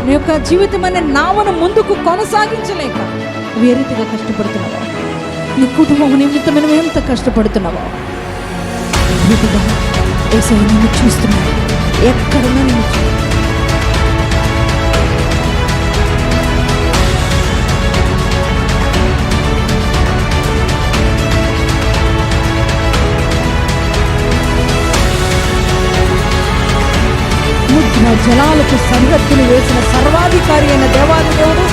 నీ యొక్క జీవితం అనే నావను ముందుకు కొనసాగించలేక ఏ రీతిగా కష్టపడుతున్నావో, నీ కుటుంబం నిమిత్తమైన ఎంత కష్టపడుతున్నావో, రీతిగా యేసయ్య నిన్ను చూస్తున్నాడు. ఎక్కడున్నా నిన్ను జలాలకు సరిహద్దులు వేసిన సర్వాధికారి అయిన దేవాది దేవుడు,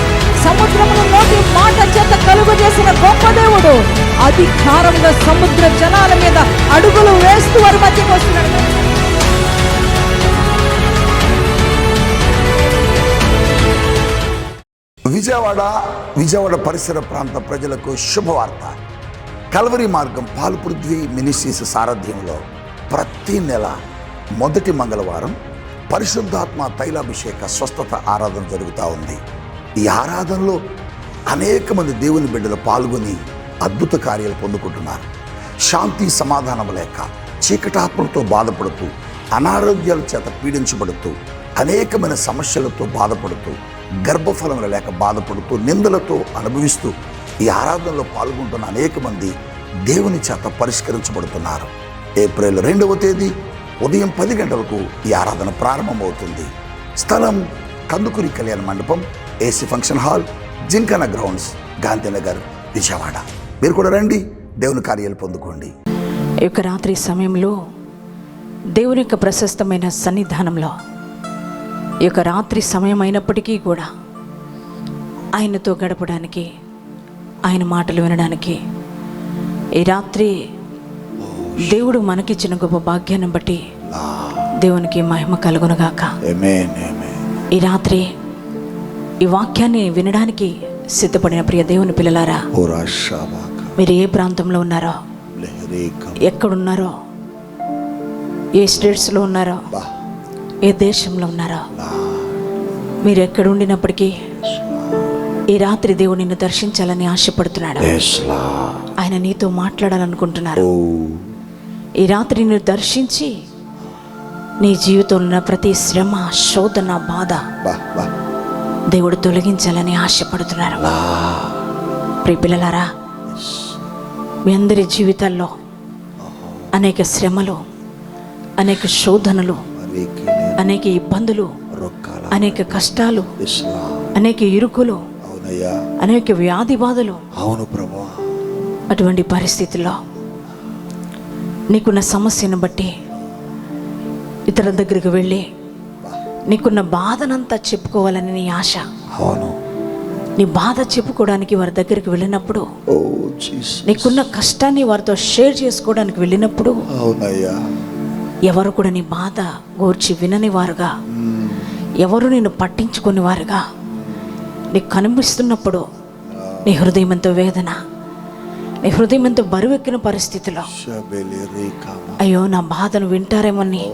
సముద్రమును నోటి మాట చేత కలుగజేసిన గొప్ప దేవుడు, అధికారంగా సముద్ర జలాల మీద అడుగులు వేస్తూ వారి మధ్యకు వస్తున్నాడు. విజయవాడ పరిసర ప్రాంత ప్రజలకు శుభవార్త. కల్వరి మార్గం పాల్పృథ్వీ మినిస్ట్రీస్ సారథ్యంలో ప్రతి నెల మొదటి మంగళవారం పరిశుద్ధాత్మ తైలాభిషేక స్వస్థత ఆరాధన జరుగుతూ ఉంది. ఈ ఆరాధనలో అనేక మంది దేవుని బిడ్డలు పాల్గొని అద్భుత కార్యాలు పొందుకుంటున్నారు. శాంతి సమాధానం లేక చీకటాత్మలతో బాధపడుతూ, అనారోగ్యాల చేత పీడించబడుతూ, అనేకమైన సమస్యలతో బాధపడుతూ, గర్భఫలములు లేక బాధపడుతూ, నిందలతో అనుభవిస్తూ ఈ ఆరాధనలో పాల్గొంటున్న అనేక మంది దేవుని చేత పరిష్కరించబడుతున్నారు. ఏప్రిల్ 2వ తేదీ ఉదయం 10 గంటలకు ఈ ఆరాధన ప్రారంభమవుతుంది. స్థలం Kandukuri Kalyana Mandapam, AC function hall, gymkhana grounds, Gandhinagar, Vijayawada. మీరు కూడా రండి, దేవుని కార్యాలు పొందుకోండి. ఈ యొక్క రాత్రి సమయంలో దేవుని యొక్క ప్రశస్తమైన సన్నిధానంలో, ఈ యొక్క రాత్రి సమయం అయినప్పటికీ కూడా ఆయనతో గడపడానికి, ఆయన మాటలు వినడానికి ఈ రాత్రి దేవుడు మనకిచ్చిన గొప్ప భాగ్యాన్ని బట్టి దేవునికి మహిమ కలుగునుగాక. ఈ రాత్రి ఈ వాక్యాన్ని వినడానికి సిద్ధపడిన ప్రియ దేవుని పిల్లలారా, మీరు ఏ ప్రాంతంలో ఉన్నారో, ఎక్కడున్నారో, ఏ స్టేట్స్లో ఉన్నారో, ఏ దేశంలో ఉన్నారో, మీరు ఎక్కడ ఉండినప్పటికీ ఈ రాత్రి దేవుడు నిన్ను దర్శించాలని ఆశపడుతున్నాడు. ఆయన నీతో మాట్లాడాలనుకుంటున్నారు. ఈ రాత్రి నిన్ను దర్శించి నీ జీవితంలో ఉన్న ప్రతి శ్రమ, శోధన, బాధ దేవుడు తొలగించాలని ఆశపడుతున్నారు. ప్రియ పిల్లలారా, మీ అందరి జీవితాల్లో అనేక శ్రమలు, అనేక శోధనలు, అనేక ఇబ్బందులు, అనేక కష్టాలు, అనేక ఇరుకులు, అనేక వ్యాధి బాధలు. అవును ప్రభువా. అటువంటి పరిస్థితుల్లో నీకున్న సమస్యను బట్టి ఇతరుల దగ్గరికి వెళ్ళి నీకున్న బాధనంతా చెప్పుకోవాలని నీ ఆశ. అవును. నీ బాధ చెప్పుకోవడానికి వారి దగ్గరికి వెళ్ళినప్పుడు, నీకున్న కష్టాన్ని వారితో షేర్ చేసుకోవడానికి వెళ్ళినప్పుడు, ఎవరు కూడా నీ బాధ గూర్చి వినని వారుగా, ఎవరు నిన్ను పట్టించుకుని వారుగా నీకు కనిపిస్తున్నప్పుడు నీ హృదయం ఎంతో వేదన, నీ హృదయం ఎంతో బరువెక్కిన పరిస్థితిలో, అయ్యో నా బాధను వింటారేమోని,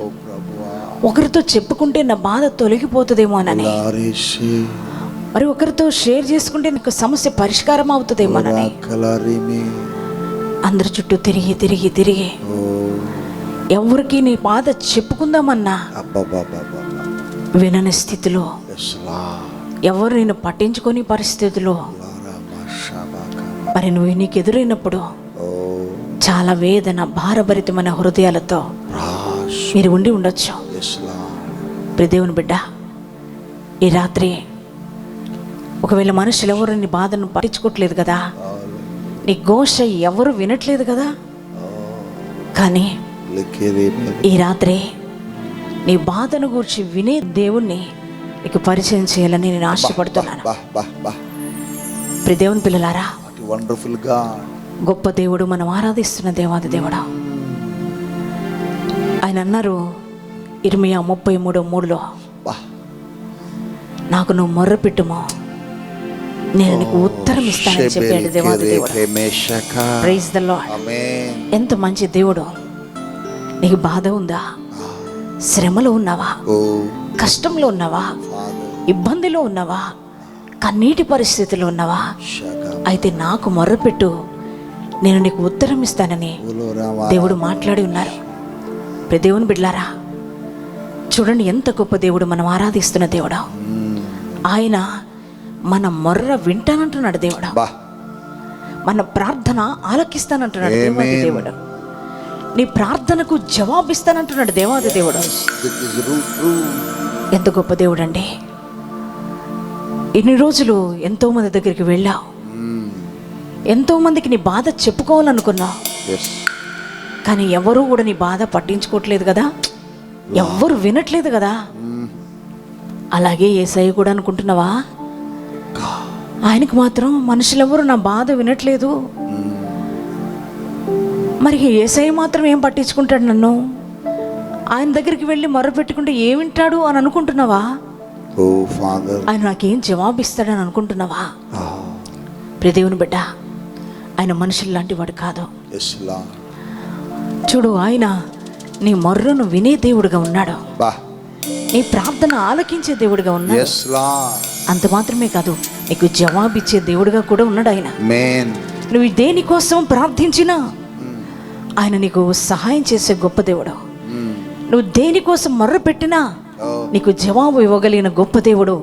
ఒకరితో చెప్పుకుంటే నా బాధ తొలగిపోతుందేమోనని, మరి ఒకరితో షేర్ చేసుకుంటే నీకు సమస్య పరిష్కారం అవుతుందేమోనని అందరి చుట్టూ తిరిగి తిరిగి తిరిగి ఎవరికి నీ బాధ చెప్పుకుందామన్నా వినని స్థితిలో, ఎవరు నేను పట్టించుకొని పరిస్థితిలో, మరి నువ్వు నీకు ఎదురైనప్పుడు చాలా వేదన, భారభరితమైన హృదయాలతో మీరు ఉండి ఉండొచ్చు. దేవుని బిడ్డ, ఈ రాత్రి ఒకవేళ మనుషులు ఎవరు నీ బాధను పట్టించుకోవట్లేదు కదా, నీ ఘోష ఎవరు వినట్లేదు కదా, కానీ ఈ రాత్రి నీ బాధను గురించి వినే దేవుణ్ణి నీకు పరిచయం చేయాలని నేను ఆశపడుతున్నాను. దేవుని పిల్లలారా, గొప్ప దేవుడు, మనం ఆరాధిస్తున్న దేవాది దేవుడా. ఆయన అన్నారు ఇర్మియా 33:3లో, నాకు నువ్వు మొర్ర పెట్టుమో, నేను నీకు ఉత్తరం ఇస్తానని చెప్పాడు దేవాది దేవుడు. Praise the Lord. ఎంత మంచి దేవుడు. నీకు బాధ ఉందా? శ్రమలో ఉన్నావా? కష్టంలో ఉన్నావా? ఇబ్బందిలో ఉన్నావా? కన్నీటి పరిస్థితిలో ఉన్నావా? అయితే నాకు మొర్రపెట్టు, నేను నీకు ఉత్తరం ఇస్తానని దేవుడు మాట్లాడి ఉన్నారు. దేవుని బిడ్డలారా, చూడండి ఎంత గొప్ప దేవుడు మనం ఆరాధిస్తున్న దేవుడా. ఆయన మన మొర్ర వింటానంటున్నాడు దేవుడు. మన ప్రార్థన ఆలకిస్తానంటున్నాడు దేవాది దేవుడు. నీ ప్రార్థనకు జవాబిస్తానంటున్నాడు దేవాది దేవుడు. ఎంత గొప్ప దేవుడు అండి. ఇన్ని రోజులు ఎంతో మంది దగ్గరికి వెళ్ళావు, ఎంతో మందికి నీ బాధ చెప్పుకోవాలనుకున్నావు, కానీ ఎవరు కూడా నీ బాధ పట్టించుకోవట్లేదు కదా, ఎవ్వరు వినట్లేదు కదా. అలాగే యేసయ్య కూడా అనుకుంటున్నావా? ఆయనకు మాత్రం మనుషులెవరు నా బాధ వినట్లేదు, మరి యేసయ్య మాత్రం ఏం పట్టించుకుంటాడు నన్ను, ఆయన దగ్గరికి వెళ్ళి మొర్రపెట్టుకుంటే ఏం వింటాడు అని అనుకుంటున్నావా? ఆయన నాకేం జవాబిస్తాడని అనుకుంటున్నావా? ప్రియ దేవుని బిడ్డ, ఆయన మనుషులు లాంటి వాడు కాదు. చూడు, ఆయన నీ మొర్రను వినే దేవుడుగా ఉన్నాడు, నీ ప్రార్థన ఆలకించే దేవుడుగా ఉన్నాడు. అంత మాత్రమే కాదు, నీకు జవాబిచ్చే దేవుడుగా కూడా ఉన్నాడు ఆయన. నువ్వు దేనికోసం ప్రార్థించినా ఆయన నీకు సహాయం చేసే గొప్ప దేవుడు. నువ్వు దేనికోసం మొర్ర పెట్టినా నీకు జవాబు ఇవ్వగలిగిన గొప్ప దేవుడు.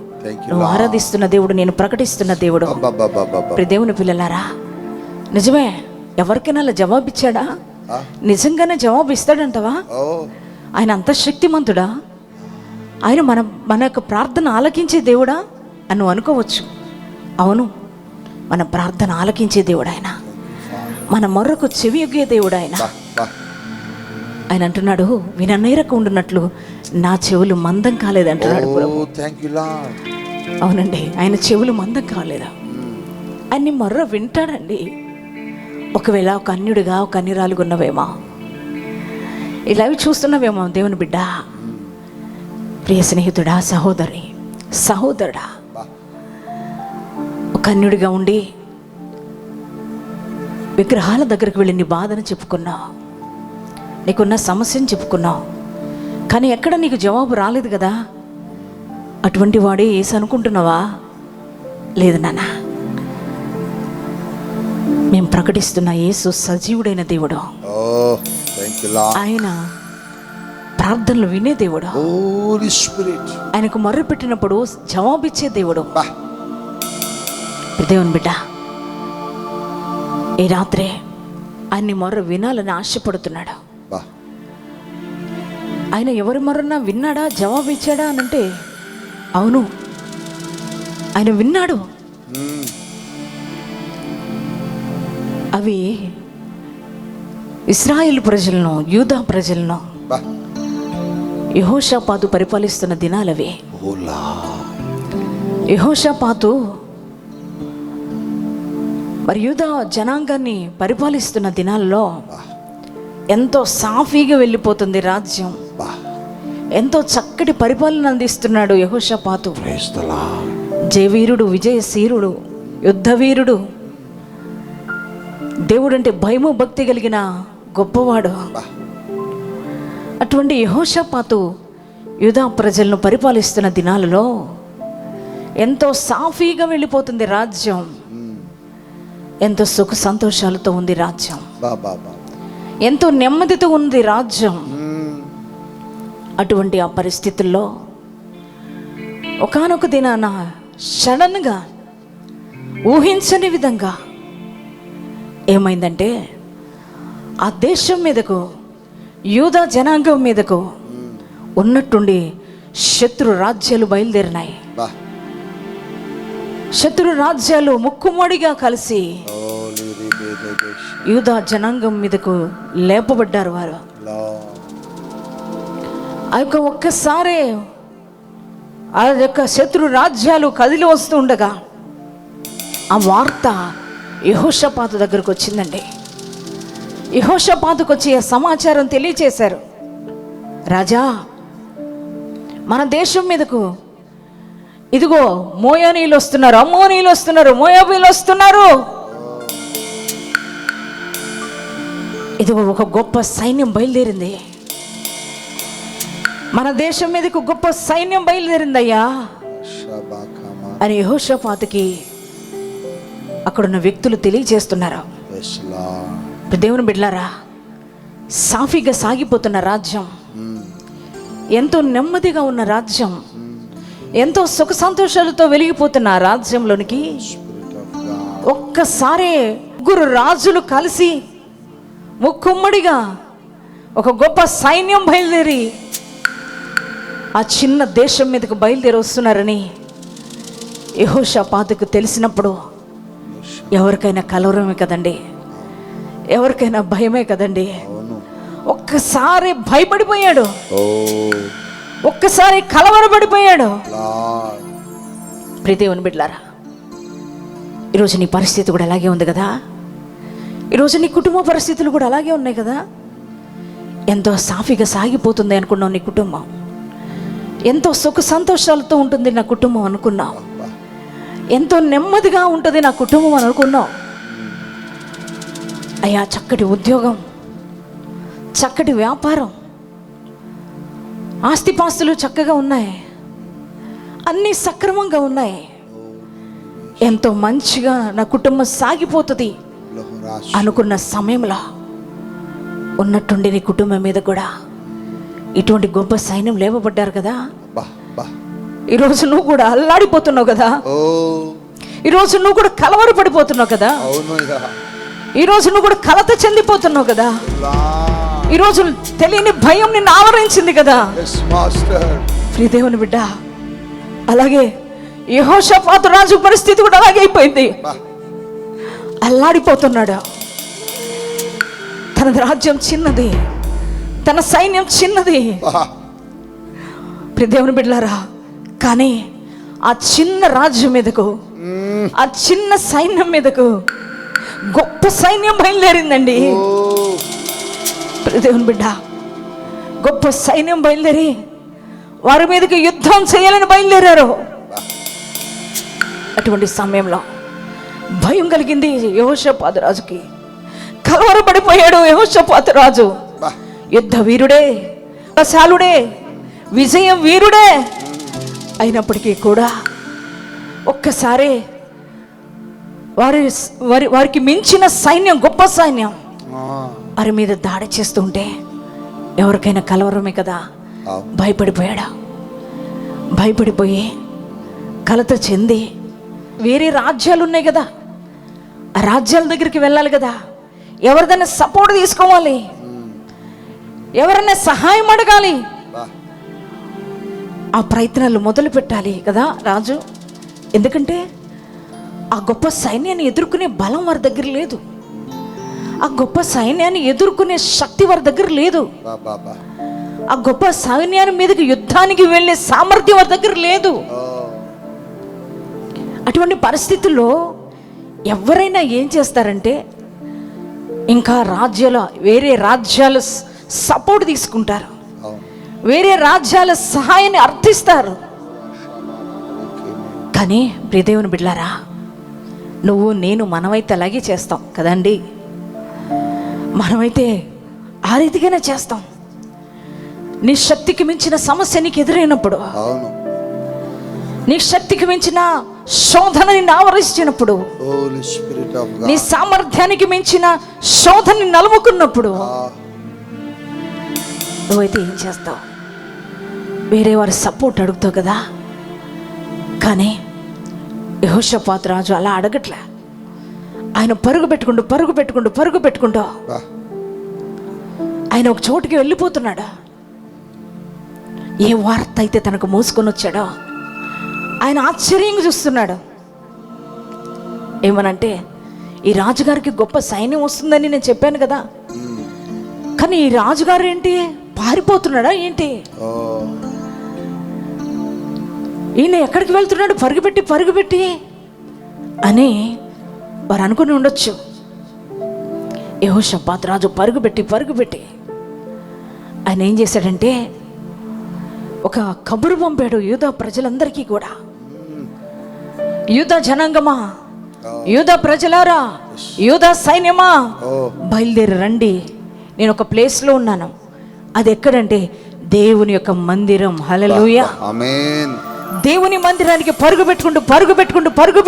నువ్వు ఆరాధిస్తున్న దేవుడు, నేను ప్రకటిస్తున్న దేవుడు. దేవుని పిల్లలారా, నిజమే, ఎవరికైనా అలా జవాబిచ్చాడా? నిజంగానే జవాబు ఇస్తాడంటవా? ఆయన అంత శక్తిమంతుడా? ఆయన మన యొక్క ప్రార్థన ఆలకించే దేవుడా అని నువ్వు అనుకోవచ్చు. అవును, మన ప్రార్థన ఆలకించే దేవుడు ఆయన, మన మొర్రకు చెవి యొగ్గే దేవుడు ఆయన. ఆయన అంటున్నాడు, విననేరకు ఉండునట్లు నా చెవులు మందం కాలేదు అంటున్నాడు. అవునండి, ఆయన చెవులు మందం కాలేదా? ఆయన మొర్ర వింటాడండి. ఒకవేళ ఒక అన్యుడిగా, ఒక అన్యురాలుగా ఉన్నవేమో, ఇలా చూస్తున్నవేమో దేవుని బిడ్డ, ప్రియ స్నేహితుడా, సహోదరుడా, ఒక అన్యుడిగా ఉండి విగ్రహాల దగ్గరికి వెళ్ళి నీ బాధను చెప్పుకున్నావు, నీకున్న సమస్యను చెప్పుకున్నావు, కానీ ఎక్కడ నీకు జవాబు రాలేదు కదా. అటువంటి వాడే యేసు అనుకుంటున్నావా? లేదు నాన్న, మేము ప్రకటిస్తున్న యేసు సజీవుడైన దేవుడు. ఆయన ప్రార్థనలు వినే దేవుడు. ఆయనకు మొర్ర పెట్టినప్పుడు జవాబిచ్చే దేవుడు. దేవుని బిడ్డ, ఈ రాత్రే ఆయన్ని మొర్ర వినాలని ఆశపడుతున్నాడు. ఆయన ఎవరి మొర్రన్నా విన్నాడా, జవాబు ఇచ్చాడా అనంటే అవును, ఆయన విన్నాడు. అవి ఇశ్రాయేలు ప్రజలను, యూదా ప్రజలను యెహోషాపాతు పరిపాలిస్తున్న దినాలవి. యెహోషాపాతు మరి యూదా జనాంగాన్ని పరిపాలిస్తున్న దినాల్లో ఎంతో సాఫీగా వెళ్ళిపోతుంది రాజ్యం. ఎంతో చక్కటి పరిపాలన అందిస్తున్నాడు యెహోషాపాతు. జయవీరుడు, విజయశీరుడు, యుద్ధవీరుడు, దేవుడంటే భయము భక్తి కలిగిన గొప్పవాడు. అటువంటి యెహోషాపాతు యూదా ప్రజలను పరిపాలిస్తున్న దినాలలో ఎంతో సాఫీగా వెళ్ళిపోతుంది రాజ్యం. ఎంతో సుఖ సంతోషాలతో ఉంది రాజ్యం. ఎంతో నెమ్మదితో ఉంది రాజ్యం. అటువంటి ఆ పరిస్థితుల్లో ఒకానొక దినాన సడన్గా ఊహించని విధంగా ఏమైందంటే, ఆ దేశం మీదకు, యూదా జనాంగం మీదకు ఉన్నట్టుండి శత్రు రాజ్యాలు బయలుదేరినాయి. శత్రు రాజ్యాలు ముక్కుమొడిగా కలిసి యూదా జనాంగం మీదకు లేపబడ్డారు వారు. ఆ యొక్క ఒక్కసారే ఆ యొక్క శత్రు రాజ్యాలు కదిలి వస్తూ ఉండగా ఆ వార్త యెహోషాపాతు దగ్గరకు వచ్చిందండి. యెహోషాపాతుకు వచ్చి ఆ సమాచారం తెలియచేశారు. రాజా, మన దేశం మీదకు ఇదిగో మోయానీయులు వస్తున్నారు, అమ్మోనీయులు వస్తున్నారు, మోయాబీలు వస్తున్నారు. ఇదిగో ఒక గొప్ప సైన్యం బయలుదేరింది, మన దేశం మీదకు గొప్ప సైన్యం బయలుదేరిందయ్యా అని యెహోషాపాతుకి అక్కడున్న వ్యక్తులు తెలియజేస్తున్నారు. దేవుని బిడ్డలారా, సాఫీగా సాగిపోతున్న రాజ్యం, ఎంతో నెమ్మదిగా ఉన్న రాజ్యం ఎంతో సుఖ సంతోషాలతో వెలిగిపోతున్న ఆ రాజ్యంలోనికి ఒక్కసారి ముగ్గురు రాజులు కలిసి ముక్కుమ్మడిగా ఒక గొప్ప సైన్యం బయలుదేరి ఆ చిన్న దేశం మీదకు బయలుదేరి వస్తున్నారని యెహోషాపాతుకు తెలిసినప్పుడు ఎవరికైనా కలవరమే కదండి, ఎవరికైనా భయమే కదండి. ఒక్కసారి భయపడిపోయాడు, ఒక్కసారి కలవరపడిపోయాడు. ప్రియదేవుని బిడ్డలారా, ఈరోజు నీ పరిస్థితి కూడా అలాగే ఉంది కదా, ఈరోజు నీ కుటుంబ పరిస్థితులు కూడా అలాగే ఉన్నాయి కదా. ఎంతో సాఫీగా సాగిపోతుంది అనుకున్నావు నీ కుటుంబం, ఎంతో సుఖ సంతోషాలతో ఉంటుంది నా కుటుంబం అనుకున్నావు, ఎంతో నెమ్మదిగా ఉంటుంది నా కుటుంబం అని అనుకున్నావు. అయ్యా, చక్కటి ఉద్యోగం, చక్కటి వ్యాపారం, ఆస్తిపాస్తులు చక్కగా ఉన్నాయి, అన్నీ సక్రమంగా ఉన్నాయి, ఎంతో మంచిగా నా కుటుంబం సాగిపోతుంది అనుకున్న సమయంలో ఉన్నట్టుండి నీ కుటుంబం మీద కూడా ఇటువంటి గొప్ప సైన్యం లేవబడ్డారు కదా. ఈరోజు నువ్వు కూడా అల్లాడిపోతున్నావు కదా, ఈరోజు నువ్వు కూడా కలవరపడిపోతున్నావు కదా, ఈరోజు నువ్వు కూడా కలత చెందిపోతున్నావు కదా, ఈరోజు తెలియని భయం నిన్ను ఆవరించింది కదా. ప్రియదేవుని బిడ్డ, అలాగే యెహోషాపాతు రాజు పరిస్థితి కూడా అలాగే అయిపోయింది. అల్లాడిపోతున్నాడు. తన రాజ్యం చిన్నది, తన సైన్యం చిన్నది. ప్రియదేవుని బిడ్డలారా, కానీ ఆ చిన్న రాజ్యం మీదకు, ఆ చిన్న సైన్యం మీదకు గొప్ప సైన్యం బయలుదేరిందండి. ప్రియదేవుని బిడ్డ, గొప్ప సైన్యం బయలుదేరి వారి మీదకి యుద్ధం చేయాలని బయలుదేరారు. అటువంటి సమయంలో భయం కలిగింది యెహోషాపాతు రాజుకి. కలవరపడిపోయాడు యెహోషాపాతు రాజు. యుద్ధ వీరుడే, బలశాలుడే, విజయం వీరుడే అయినప్పటికీ కూడా ఒక్కసారి వారికి మించిన సైన్యం, గొప్ప సైన్యం వారి మీద దాడి చేస్తుంటే ఎవరికైనా కలవరమే కదా. భయపడిపోయాడు. భయపడిపోయి కలత చెంది వేరే రాజ్యాలు ఉన్నాయి కదా, ఆ రాజ్యాల దగ్గరికి వెళ్ళాలి కదా, ఎవరిదైనా సపోర్ట్ తీసుకోవాలి, ఎవరైనా సహాయం అడగాలి, ఆ ప్రయత్నాలు మొదలు పెట్టాలి కదా రాజు. ఎందుకంటే ఆ గొప్ప సైన్యాన్ని ఎదుర్కొనే బలం వారి దగ్గర లేదు, ఆ గొప్ప సైన్యాన్ని ఎదుర్కొనే శక్తి వారి దగ్గర లేదు, ఆ గొప్ప సైన్యాన్ని మీదకి యుద్ధానికి వెళ్ళే సామర్థ్యం వారి దగ్గర లేదు. అటువంటి పరిస్థితుల్లో ఎవరైనా ఏం చేస్తారంటే ఇంకా వేరే రాజ్యాల సపోర్ట్ తీసుకుంటారు, వేరే రాజ్యాల సహాయాన్ని అర్థిస్తారు. కానీ ప్రియదేవుని బిడ్డలారా, నువ్వు నేను మనమైతే అలాగే చేస్తాం కదండి. మనమైతే ఆ రీతిగానే చేస్తాం. నీ శక్తికి మించిన సమస్య నీకు ఎదురైనప్పుడు, నీ శక్తికి మించిన శోధన నిన్ను ఆవరించినప్పుడు, నీ సామర్థ్యానికి మించిన శోధన నలుముకున్నప్పుడు నువ్వైతే ఏం చేస్తావు? వేరే వారి సపోర్ట్ అడుగుతావు కదా. కానీ యెహోషాపాతు రాజు అలా అడగట్లే. ఆయన పరుగు పెట్టుకుంటూ ఆయన ఒక చోటుకి వెళ్ళిపోతున్నాడు. ఏ వార్త అయితే తనకు మోసుకొని వచ్చాడో ఆయన ఆశ్చర్యంగా చూస్తున్నాడు. ఏమనంటే, ఈ రాజుగారికి గొప్ప సైన్యం వస్తుందని నేను చెప్పాను కదా, కానీ ఈ రాజుగారు ఏంటి పారిపోతున్నాడా ఏంటి? ఈయన ఎక్కడికి వెళ్తున్నాడు పరుగుపెట్టి అని వారు అనుకుని ఉండొచ్చు. యెహోషాపాతు రాజు పరుగుపెట్టి ఆయన ఏం చేశాడంటే ఒక కబురు పంపాడు యూదా ప్రజలందరికీ కూడా. యూదా జనాంగమా, యూదా ప్రజలారా, యూదా సైన్యమా, బయలుదేరి రండి, నేను ఒక ప్లేస్లో ఉన్నాను. అది ఎక్కడంటే దేవుని యొక్క మందిరం. హల్లెలూయా, ఆమేన్. దేవుని మందిరానికి పరుగు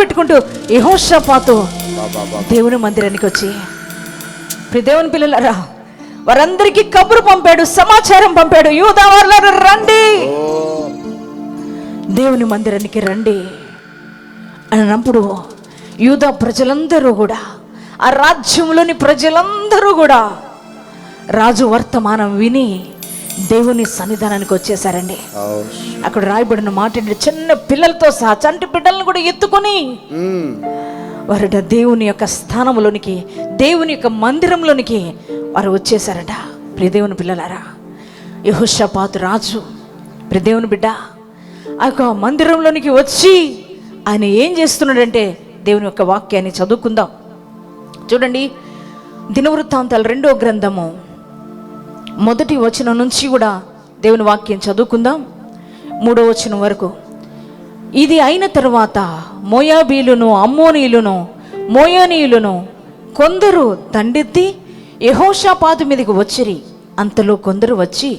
పెట్టుకుంటూ యెహోషాపాతు దేవుని మందిరానికి వచ్చి, దేవుని పిల్లలారా, వారందరికీ కబురు పంపాడు, సమాచారం పంపాడు. యూదా వారులారా రండి, దేవుని మందిరానికి రండి అని అన్నప్పుడు యూదా ప్రజలందరూ కూడా, ఆ రాజ్యంలోని ప్రజలందరూ కూడా రాజు వర్తమానం విని దేవుని సన్నిధానానికి వచ్చేసారండి. అక్కడ రాయబడిన మాట ఏంటంటే, చిన్న పిల్లలతో సహా, చంటి బిడ్డలను కూడా ఎత్తుకొని వారట దేవుని యొక్క స్థానంలోనికి, దేవుని యొక్క మందిరంలోనికి వారు వచ్చేసారట. ప్రియ దేవుని పిల్లలారా, యెహోషాపాతు రాజు, ప్రియ దేవుని బిడ్డ, ఆ యొక్క మందిరంలోనికి వచ్చి ఆయన ఏం చేస్తున్నాడంటే, దేవుని యొక్క వాక్యాన్ని చదువుకుందాం. చూడండి, దినవృత్తాంతాలు 2వ గ్రంథము 1వ వచనం నుంచి కూడా దేవుని వాక్యం చదువుకుందాం, 3వ వచనం వరకు. ఇది అయిన తరువాత మోయాబీలును, అమ్మోనీయులను, మోయానీయులను కొందరు దండెత్తి యెహోషాపాతు మీదకి వచ్చిరి. అంతలో కొందరు వచ్చి,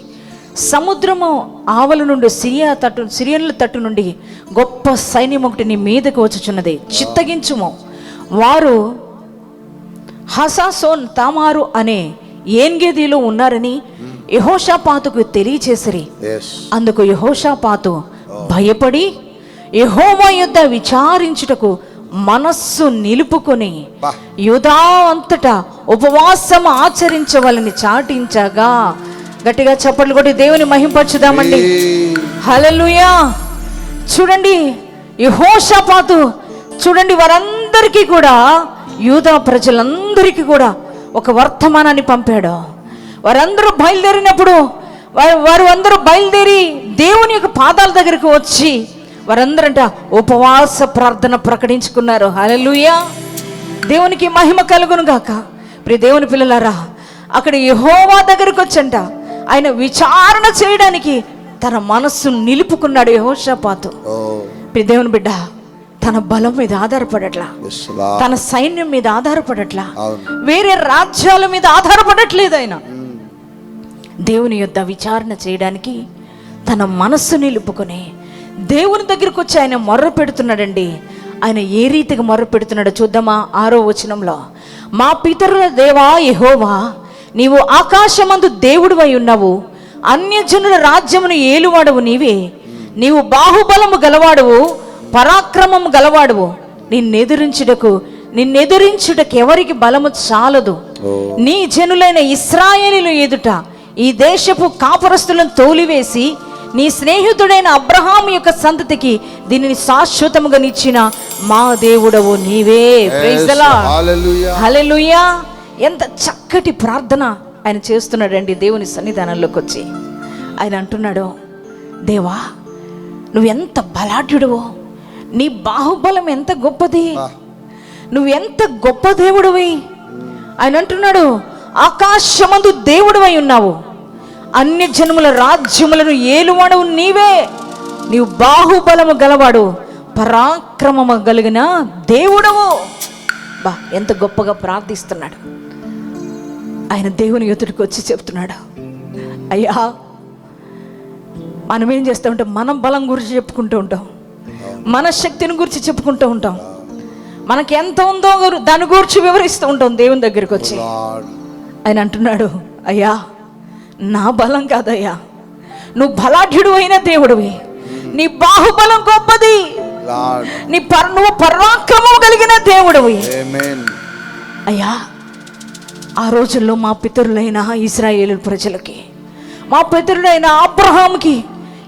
సముద్రము ఆవల నుండి సిరియన్ల తట్టు నుండి గొప్ప సైన్యం ఒకటి నీ మీదకు వచ్చుచున్నది, చిత్తగించుము. వారు హసాసోన్ తామారు అనే ఏన్గెదీలో ఉన్నారని యెహోషాపాతుకు తెలియచేసిరి. అందుకు యెహోషాపాతు భయపడి యెహోవా యొద్ద విచారించుటకు మనస్సు నిలుపుకొని యూదా అంతటా ఉపవాసం ఆచరించవాలని చాటించగా, గట్టిగా చప్పట్లు కొట్టి దేవుని మహింపరచుదామండి. హల్లెలూయా. చూడండి, యెహోషాపాతు చూడండి, వారందరికీ కూడా, యూదా ప్రజలందరికీ కూడా ఒక వర్తమానాన్ని పంపాడు. వారందరూ బయలుదేరినప్పుడు వారు అందరూ బయలుదేరి దేవుని యొక్క పాదాల దగ్గరికి వచ్చి వారందరంట ఉపవాస ప్రార్థన ప్రకటించుకున్నారు. హల్లెలూయా. దేవునికి మహిమ కలుగును గాక. ప్రియ దేవుని పిల్లలారా, అక్కడ యెహోవా దగ్గరికి వచ్చంట ఆయన విచారణ చేయడానికి తన మనస్సు నిలుపుకున్నాడు యెహోషాపాతు. ప్రియ దేవుని బిడ్డ, తన బలం మీద ఆధారపడట్లా, తన సైన్యం మీద ఆధారపడట్లా, వేరే రాజ్యాల మీద ఆధారపడట్లేదు. ఆయన దేవుని యొద్ద విచారణ చేయడానికి తన మనస్సు నిలుపుకొని దేవుని దగ్గరకు వచ్చి ఆయన మొర్ర పెడుతున్నాడండి. ఆయన ఏ రీతిగా మొర్ర పెడుతున్నాడో చూద్దామా. 6వ వచనంలో, మా పితరుల దేవా యెహోవా, నీవు ఆకాశమందు దేవుడివై ఉన్నావు, అన్యజనుల రాజ్యమును ఏలువాడవు నీవే. నీవు బాహుబలము గలవాడవు, పరాక్రమము గలవాడవు. నిన్నెదిరించుటకు ఎవరికి బలము చాలదు. నీ జనులైన ఇశ్రాయేలీయుల ఎదుట ఈ దేశపు కాపురస్తులను తోలివేసి నీ స్నేహితుడైన అబ్రహాము యొక్క సంతతికి దీనిని శాశ్వతముగా నిచ్చిన మా దేవుడవు నీవే. Praise the lord. హల్లెలూయా. ఎంత చక్కటి ప్రార్థన ఆయన చేస్తున్నాడండి దేవుని సన్నిధానంలోకి వచ్చి. ఆయన అంటున్నాడు, దేవా నువ్వెంత బలాఢ్యుడవో, నీ బాహుబలం ఎంత గొప్పది, నువ్వెంత గొప్ప దేవుడివి. ఆయన అంటున్నాడు, ఆకాశమందు దేవుడివై ఉన్నావు, అన్య జన్ముల రాజ్యములను ఏలువాడవు నీవే. నీవు బాహుబలము గలవాడు, పరాక్రమము కలిగిన దేవుడవు. బా, ఎంత గొప్పగా ప్రార్థిస్తున్నాడు. ఆయన దేవుని ఎదుటికి వచ్చి చెప్తున్నాడు, అయ్యా మనం ఏం చేస్తూ ఉంటాం, మనం బలం గురించి చెప్పుకుంటూ ఉంటాం, మన శక్తిని గురించి చెప్పుకుంటూ ఉంటాం, మనకి ఎంత ఉందో దాని గురించి వివరిస్తూ ఉంటాం. దేవుని దగ్గరికి వచ్చి ఆయన అంటున్నాడు, అయ్యా నా బలం కాదయ్యా, నువ్వు బలాఢ్యుడు అయిన దేవుడివి, నీ బాహుబలం గొప్పది, నువ్వు పరాక్రమం కలిగిన దేవుడివి. అయ్యా ఆ రోజుల్లో మా పితరులైన ఇశ్రాయేలు ప్రజలకి, మా పితరుడైన అబ్రహాముకి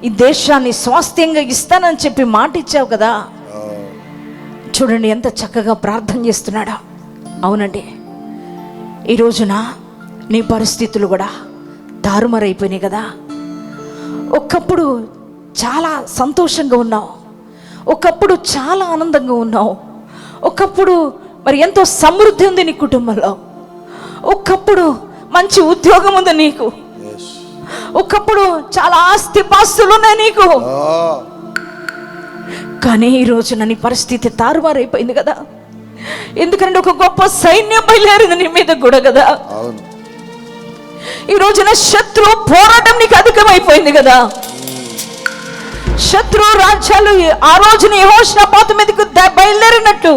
ఈ దేశాన్ని స్వాస్థ్యంగా ఇస్తానని చెప్పి మాట ఇచ్చావు కదా. చూడండి ఎంత చక్కగా ప్రార్థన చేస్తున్నాడా. అవునండి, ఈ రోజున నీ పరిస్థితులు కూడా తారుమారైపోయినాయి కదా. ఒకప్పుడు చాలా సంతోషంగా ఉన్నావు, ఒకప్పుడు చాలా ఆనందంగా ఉన్నావు, ఒకప్పుడు మరి ఎంతో సమృద్ధి ఉంది నీ కుటుంబంలో, ఒకప్పుడు మంచి ఉద్యోగం ఉంది నీకు, ఒకప్పుడు చాలా ఆస్తి పాస్తులు ఉన్నాయి నీకు. కానీ ఈ రోజున నీ పరిస్థితి తారుమారైపోయింది కదా. ఎందుకంటే ఒక గొప్ప సైన్యం బయలుదేరింది నీ మీద కూడా కదా. ఈ రోజున శత్రు పోరాటం నీకు అధికమైపోయింది కదా. శత్రు రాజ్యాలు ఆ రోజున యెహోషాపాతు మీదకు బయలుదేరినట్టు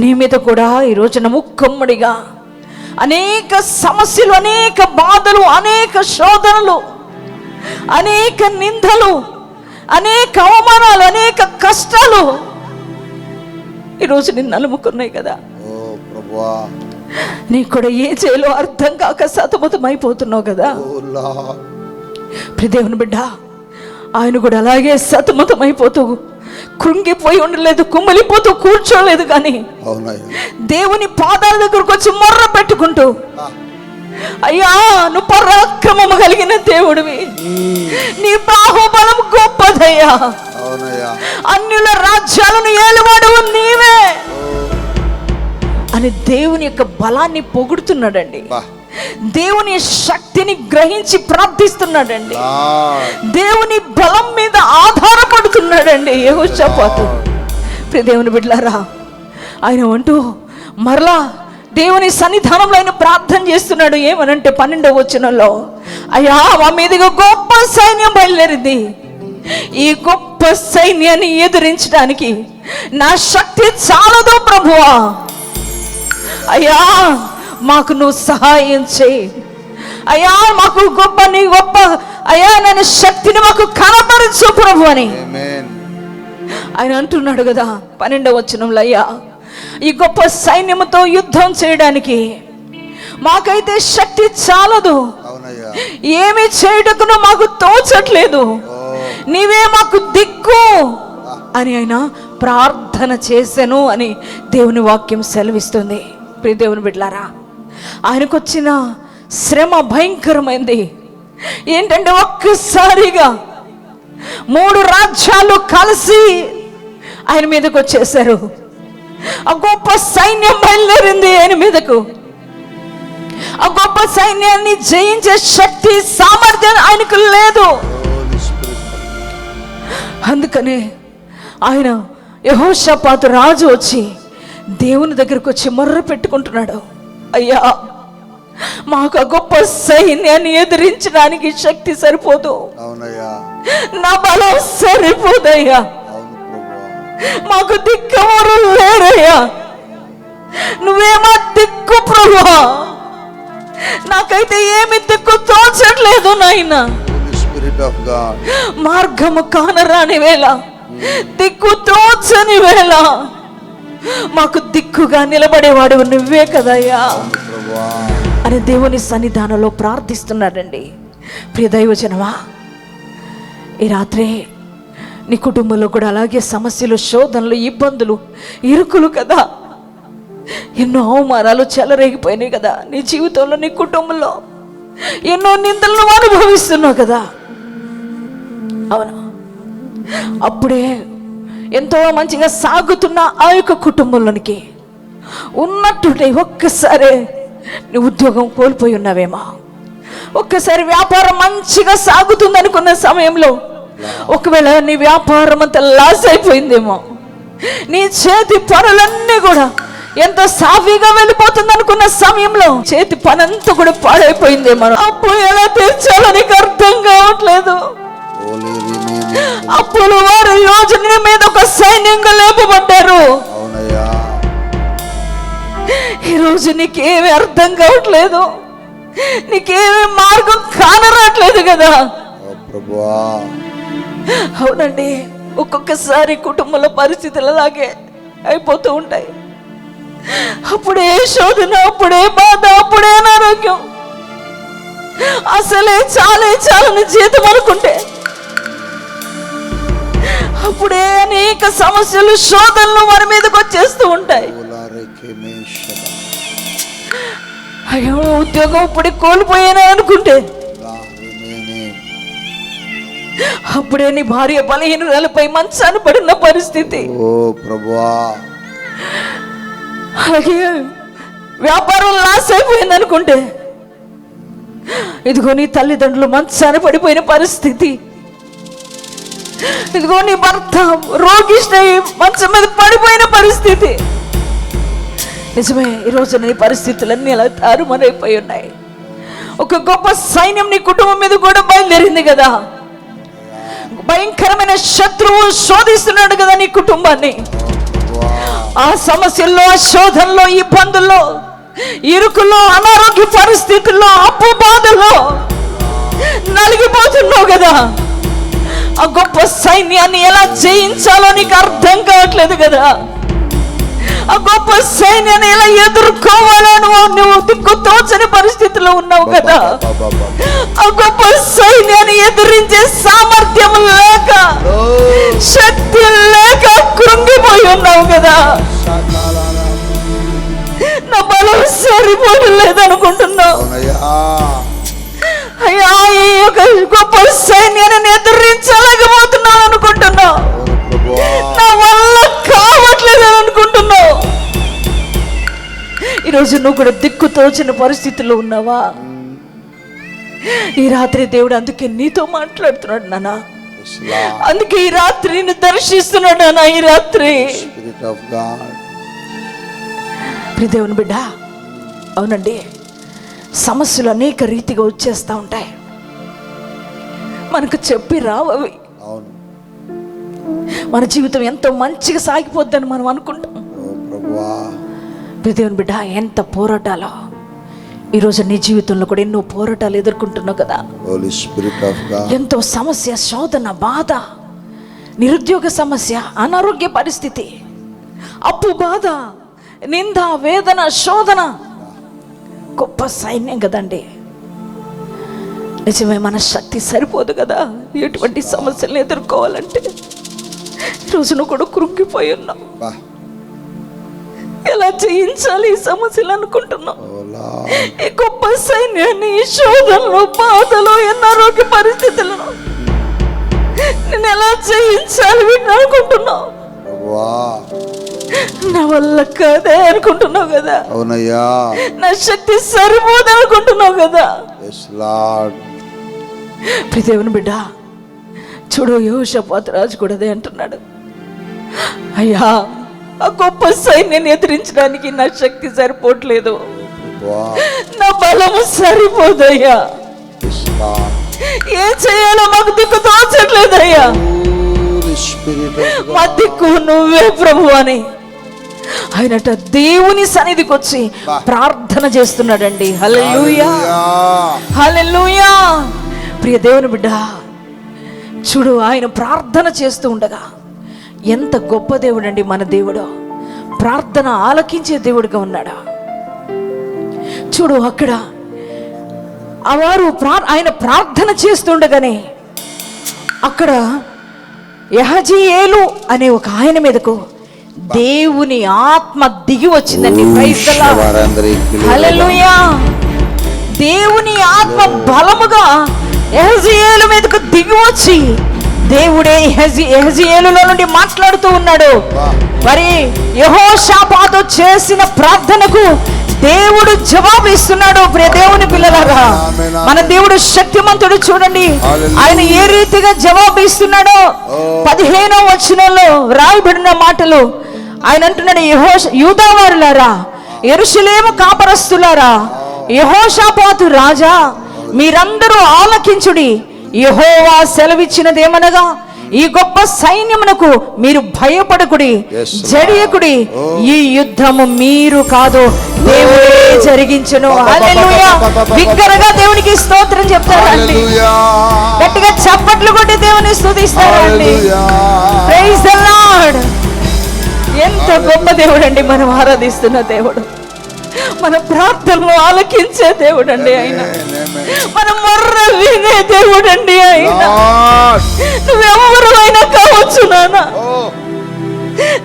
నీ మీద కూడా ఈ రోజున ముక్కమ్మడిగా అనేక సమస్యలు, అనేక బాధలు, అనేక శోధనలు, అనేక నిందలు, అనేక అవమానాలు, అనేక కష్టాలు ఈరోజు నిన్ను అలుముకున్నాయి కదా. నీకు కూడా ఏ చేయాలో అర్థం కాక సతమతం అయిపోతున్నావు కదా. దేవుని బిడ్డ, ఆయన కూడా అలాగే సతమతం అయిపోతూ కృంగిపోయి ఉండలేదు, కుమిలిపోతూ కూర్చోలేదు. కానీ దేవుని పాదాల దగ్గరకు వచ్చి మొర్ర పెట్టుకుంటూ, అయ్యా నువ్వు పరాక్రమము కలిగిన దేవుడివి, నీ బాహుబలం గొప్పదయ్యా, అన్యుల రాజ్యాలను ఏలువాడువు నీవే అని దేవుని యొక్క బలాన్ని పొగుడుతున్నాడండి. దేవుని శక్తిని గ్రహించి ప్రార్థిస్తున్నాడండి. దేవుని బలం మీద ఆధారపడుతున్నాడండి యెహోషాపాతు. దేవుని బిడ్డలారా, ఆయన అంటూ మరలా దేవుని సన్నిధానంలో ఆయన ప్రార్థన చేస్తున్నాడు. ఏమనంటే 12వ వచనంలో, అయ్యా మా మీదుగా గొప్ప సైన్యం బయలుదేరింది, ఈ గొప్ప సైన్యాన్ని ఎదిరించడానికి నా శక్తి చాలదు ప్రభువా, అయ్యా మాకు నువ్వు సహాయం చేయి, అయ్యా మాకు నీ గొప్ప అయ్యా నేను శక్తిని మాకు కనపరచు ప్రభు అని ఆయన అంటున్నాడు కదా 12వ వచనంలో. అయ్యా ఈ గొప్ప సైన్యముతో యుద్ధం చేయడానికి మాకైతే శక్తి చాలదు, ఏమి చేయటకునో మాకు తోచట్లేదు, నీవే మాకు దిక్కు అని ఆయన ప్రార్థన చేశాను అని దేవుని వాక్యం సెలవిస్తుంది. ప్రియ దేవుని బిడ్డలారా, ఆయనకు వచ్చిన శ్రమ భయంకరమైంది. ఏంటంటే ఒక్కసారిగా 3 రాజ్యాలు కలిసి ఆయన మీదకు వచ్చేసారు. ఆ గొప్ప సైన్యం బయలుదేరింది ఆయన మీదకు. ఆ గొప్ప సైన్యాన్ని జయించే శక్తి సామర్థ్యం ఆయనకు లేదు. అందుకనే ఆయన యెహోషాపాతు రాజు వచ్చి దేవుని దగ్గరకు వచ్చి మొర్ర పెట్టుకుంటున్నాడు, అయ్యా మాకు ఆ గొప్ప సైన్యాన్ని ఎదిరించడానికి శక్తి సరిపోదు, నా బలం సరిపోదయ్యా, మాకు దిక్కెవరు లేరయ్యా, నువ్వేమో దిక్కు ప్రభువా, నాకైతే ఏమి దిక్కు తోచట్లేదు నాయన, మార్గము కానరాని వేళ, దిక్కు తోచని వేళ మాకు దిక్కుగా నిలబడేవాడు నువ్వే కదయ్యా అని దేవుని సన్నిధానంలో ప్రార్థిస్తున్నాడండి. ప్రియ దైవజనమా, ఈ రాత్రి నీ కుటుంబంలో కూడా అలాగే సమస్యలు, శోధనలు, ఇబ్బందులు, ఇరుకులు కదా, ఎన్నో అవమానాలు చెలరేగిపోయినాయి కదా నీ జీవితంలో, నీ కుటుంబంలో ఎన్నో నిందలను అనుభవిస్తున్నావు కదా. అవును, అప్పుడే ఎంతో మంచిగా సాగుతున్న ఆ యొక్క కుటుంబంలోనికి ఉన్నట్టుంటే ఒక్కసారి నీ ఉద్యోగం కోల్పోయి ఉన్నావేమో, ఒక్కసారి వ్యాపారం మంచిగా సాగుతుంది అనుకున్న సమయంలో ఒకవేళ నీ వ్యాపారం అంతా లాస్ అయిపోయిందేమో, నీ చేతి పనులన్నీ కూడా ఎంత సాఫీగా వెళ్ళిపోతుంది అనుకున్న సమయంలో చేతి పనంతా కూడా పాడైపోయిందేమో, అప్పుడు ఎలా తీర్చాలో నీకు అర్థం కావట్లేదు. అప్పుడు వారు యోజన మీద ఒక సైన్యంగా లేపబడ్డారు. ఈరోజు నీకేమి అర్థం కావట్లేదు, నీకేమి మార్గం కానరాట్లేదు కదా. అవునండి, ఒక్కొక్కసారి కుటుంబంలో పరిస్థితులు అలాగే అయిపోతూ ఉంటాయి. అప్పుడే శోధన, అప్పుడే బాధ, అప్పుడే అనారోగ్యం, అసలే చాలని జీతం అనుకుంటే అప్పుడే అనేక సమస్యలు, శోధనలు వారి మీదకి వచ్చేస్తూ ఉంటాయి. అయ్యో ఉద్యోగం ఇప్పుడే కోల్పోయానా అనుకుంటే అప్పుడే నీ భార్య బలహీనురాలపై మంచాన పడిన పరిస్థితి, అలాగే వ్యాపారం లాస్ అయిపోయింది అనుకుంటే ఇదిగో నీ తల్లిదండ్రులు మంచాన పడిపోయిన పరిస్థితి, ఇదిగో నీ భర్త రోగిష్ఠై మంచం మీద పడిపోయిన పరిస్థితి. నిజమే, ఈరోజు నీ పరిస్థితులన్నీ అలా తారుమారైపోయి ఉన్నాయి. ఒక గొప్ప సైన్యం నీ కుటుంబం మీద కూడా బయలుదేరింది కదా, భయంకరమైన శత్రువు శోధిస్తున్నాడు కదా నీ కుటుంబాన్ని. ఆ సమస్యల్లో, ఆ శోధనలో, ఇబ్బందుల్లో, ఇరుకుల్లో, అనారోగ్య పరిస్థితుల్లో, అప్పు బాధల్లో నలిగిపోతున్నావు కదా. ఆ గొప్ప సైన్యాన్ని ఎలా జయించాలో నీకు అర్థం కావట్లేదు కదా. ఆ గొప్ప సైన్యాన్ని ఎలా ఎదుర్కోవాలో నువ్వు దిక్కు తోచని పరిస్థితిలో ఉన్నావు కదా. ఆ గొప్ప సైన్యాన్ని ఎదిరించే సామర్థ్యం లేక, శక్తి లేక కృంగిపోయి ఉన్నావు కదా. నా బలం సరిపోలేదనుకుంటున్నావు. అయ్యా, ఈ యొక్క గొప్ప సైన్యాన్ని ఎదిరించలేకపోతున్నావు అనుకుంటున్నావు. నా వల్ల కావట్లేదు అనుకుంటున్నావు. ఈరోజు నువ్వు కూడా దిక్కు తోచిన పరిస్థితుల్లో ఉన్నావా? ఈ రాత్రి దేవుడు అందుకే నీతో మాట్లాడుతున్నాడు నాన్న. అందుకే ఈ రాత్రి నిన్ను దర్శిస్తున్నాడు నాన్న. ఈ రాత్రి దేవుని బిడ్డ, అవునండి, సమస్యలు అనేక రీతిగా వచ్చేస్తూ ఉంటాయి. మనకు చెప్పి రావు అవి. మన జీవితం ఎంతో మంచిగా సాగిపోద్దని మనం అనుకుంటాం. దేవుని బిడ్డ, ఎంత పోరాటాలో. ఈరోజు నీ జీవితంలో కూడా ఎన్నో పోరాటాలు ఎదుర్కొంటున్నావు కదా. ఎంతో సమస్య, శోధన, బాధ, నిరుద్యోగ సమస్య, అనారోగ్య పరిస్థితి, అప్పు బాధ, నింద, వేదన, శోధన. గొప్ప సైన్యం కదండి. నిజమే, మన శక్తి సరిపోదు కదా ఎటువంటి సమస్యలను ఎదుర్కోవాలంటే. ఈరోజు నువ్వు కూడా కృంగిపోయి ఉన్నావు. ఎలా జయించాలి ఈ సమస్యలు అనుకుంటున్నావు. ఈ గొప్ప సైన్యాన్ని ఈ శోధనలు, బాధలు, అనారోగ్య పరిస్థితులను నేను ఎలా జయించాలి వీటిని అనుకుంటున్నావు. నా వల్ల కాదే అనుకుంటున్నావు కదా. అవునయ్యా, నా శక్తి సరిపోదు అనుకుంటున్నావు కదా. దేవుని బిడ్డ, చూడు, యెహోషాపాతు రాజు కూడా అదే అంటున్నాడు. అయ్యా, ఆ గొప్ప సైన్యాన్ని ఎదిరించడానికి నా శక్తి సరిపోవట్లేదు, నా బలము సరిపోదయ్యా. ఏం చేయాలో మాకు దిక్కు తోచట్లేదయ్యా. మా దిక్కు నువ్వే ప్రభు అని ఆయనట దేవుని సన్నిధికి వచ్చి ప్రార్థన చేస్తున్నాడండి. హల్లెలూయా, హల్లెలూయా. ప్రియ దేవుని బిడ్డ, చూడు, ఆయన ప్రార్థన చేస్తూ ఉండగా ఎంత గొప్ప దేవుడు అండి మన దేవుడు. ప్రార్థన ఆలకించే దేవుడిగా ఉన్నాడు. చూడు, అక్కడ వారు ఆయన ప్రార్థన చేస్తుండగానే అక్కడ యెహజీయేలు అనే ఒక ఆయన మీదకు దేవుని ఆత్మ దిగి వచ్చిందండి. ప్రైజ్ ది లార్డ్, హల్లెలూయా. దేవుని ఆత్మ బలముగా యెహజీయేలు మీదకు దిగి వచ్చి దేవుడే యెహజీయేలులో నుండి మాట్లాడుతూ ఉన్నాడు. మరి యెహోషాపాతు చేసిన ప్రార్థనకు దేవుడు జవాబు ఇస్తున్నాడు. ప్రియ దేవుని పిల్లలారా, మన దేవుడు శక్తిమంతుడు. చూడండి ఆయన ఏ రీతిగా జవాబు ఇస్తున్నాడో. 15వ వచనంలో రాయబడిన మాటలు ఆయన అంటున్నాడు, యూదా వారులారా, యెరూషలేము కాపరస్తులారా, యెహోషాపాతు రాజా, మీరందరూ ఆలకించుడి. యెహోవా సెలవిచ్చినదేమనగా, ఈ గొప్ప సైన్యమునకు మీరు భయపడకుడి, జడియకుడి. ఈ యుద్ధము మీరు కాదు, దేవుడే జరిగించును. హల్లెలూయా. బిగ్గరగా దేవునికి స్తోత్రం చెప్తారండి. గట్టిగా చప్పట్లు కొట్టి దేవుని స్తుతిస్తారండి. Praise the Lord. ఎంత గొప్ప దేవుడు అండి మనం ఆరాధిస్తున్న దేవుడు. మన ప్రార్థనలు ఆలకించే దేవుడు అండి ఆయన. మన మొర్ర వినే దేవుడు అండి ఆయన. నువ్వెవరైనా కావచ్చు నాన్న,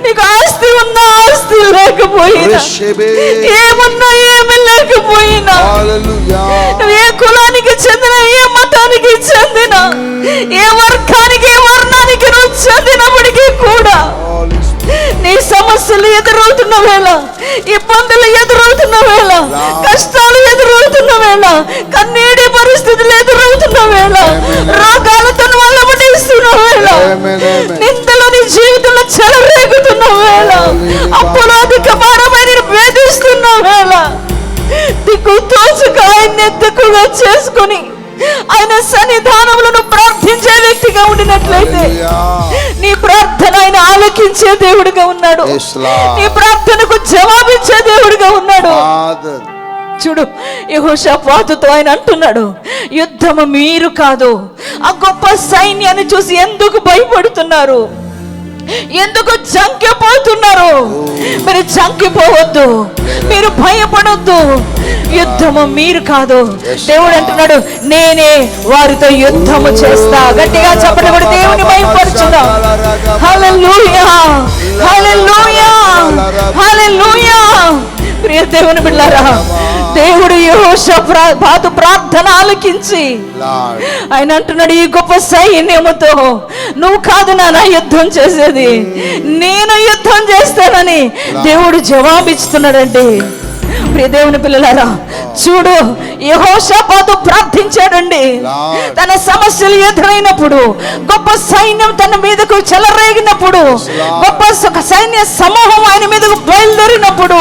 నీకు ఆస్తి ఉన్నా ఆస్తి లేకపోయినా, ఏమున్నా ఏమి లేకపోయినా, నువ్వు ఏ కులానికి చెందిన, ఏ మతానికి చెందిన, ఏ వర్గానికి, ఏ వర్ణానికి నువ్వు చెందినప్పటికీ కూడా నీ సమస్యలు ఎదురవుతున్న వేళ, ఇబ్బందులు ఎదురవుతున్న వేళ, కష్టాలు ఎదురవుతున్న వేళ, కన్నీటి పరిస్థితులు ఎదురవుతున్న వేళ, రోగాలతో వల్లబడిస్తున్న వేళ, నిందలు నీ జీవితంలో చెలరేగుతున్న వేళ, అప్పుల అధిక భారమైన వేధిస్తున్న వేళ, దిక్కు తోచుక ఆయన్ని ఎత్తుకుగా చేసుకుని ఆయన సన్నిధానములను ప్రార్థించే వ్యక్తిగా ఉండినట్లయితే నీ ప్రార్థన ఆయన ఆలకించే దేవుడిగా ఉన్నాడు. నీ ప్రార్థనకు జవాబిచ్చే దేవుడిగా ఉన్నాడు. చూడు, యెహోషాపాతుతో ఆయన అంటున్నాడు, యుద్ధము మీరు కాదు, ఆ గొప్ప సైన్యాన్ని చూసి ఎందుకు భయపడుతున్నారు, ఎందుకు జంకిపోతున్నారు? మీరు జంకిపోవద్దు, మీరు భయపడొద్దు. యుద్ధము మీరు కాదు. దేవుడు అంటున్నాడు, నేనే వారితో యుద్ధము చేస్తా. గట్టిగా చెప్పండి, కూడా దేవుని భయపరచుదాం. హల్లెలూయా, హల్లెలూయా, హల్లెలూయా. ప్రియ దేవుని బిడ్డలారా, దేవుడు యెహోషాపాతు ప్రార్థన ఆలకించి ఆయన అంటున్నాడు, ఈ గొప్ప సైన్యముతో నువ్వు కాదు నాన్న యుద్ధం చేసేది, నేను యుద్ధం చేస్తానని దేవుడు జవాబిస్తున్నాడండి. ప్రియ దేవుని పిల్లలారా, చూడు, యెహోషాపాతు ప్రార్థించాడండి. తన సమస్యలు ఎదురైనప్పుడు, గొప్ప సైన్యం తన మీదకు చెలరేగినప్పుడు, గొప్ప సైన్య సమూహం ఆయన మీదకు బయలుదేరినప్పుడు,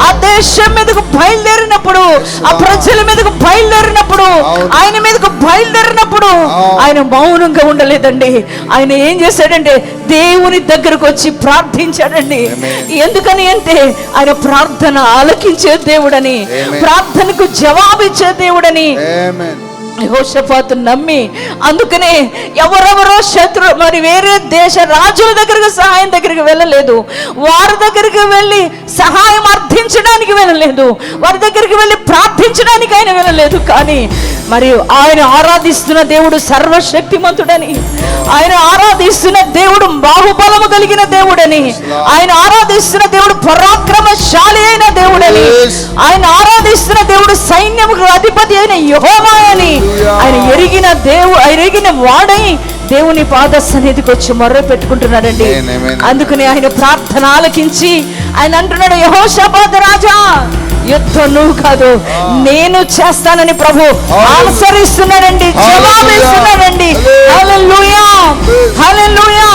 ఆ దేశం మీదకు బయలుదేరినప్పుడు, ఆ ప్రజల మీదకు బయలుదేరినప్పుడు, ఆయన మీదకు బయలుదేరినప్పుడు ఆయన మౌనంగా ఉండలేదండి. ఆయన ఏం చేశాడంటే దేవుని దగ్గరకు వచ్చి ప్రార్థించాడండి. ఎందుకని అంటే ఆయన ప్రార్థన ఆలకించే దేవుడని, ప్రార్థనకు జవాబిచ్చే దేవుడని యెహోషాపాతు నమ్మి, అందుకనే ఎవరెవరో మరి వేరే దేశ రాజుల దగ్గరకు సహాయం దగ్గరికి వెళ్ళలేదు, వారి దగ్గరికి వెళ్ళి సహాయం అర్థించడానికి వెళ్ళలేదు, వారి దగ్గరికి వెళ్ళి ప్రార్థించడానికి ఆయన వెళ్ళలేదు. కానీ మరి ఆయన ఆరాధిస్తున్న దేవుడు సర్వశక్తిమంతుడని, ఆయన ఆరాధిస్తున్న దేవుడు బాహుబలము కలిగిన దేవుడని, ఆయన ఆరాధిస్తున్న దేవుడు పరాక్రమశాలి అయిన దేవుడని, ఆయన ఆరాధిస్తున్న దేవుడు సైన్యముకు అధిపతి అయిన యెహోవా అని ఆయన ఎరిగిన వాడై దేవుని పాద సన్నిధికి వచ్చి మొర్ర పెట్టుకుంటున్నాడండి. అందుకని ఆయన ప్రార్థన ఆలకించి ఆయన అంటున్నాడు, యెహోషాపాతు రాజా, యుద్ధం నువ్వు కాదు, నేను చేస్తానని ప్రభు ఆన్సరిస్తున్నాడండి, జవాబిస్తున్నాడండి. హల్లెలూయా, హల్లెలూయా.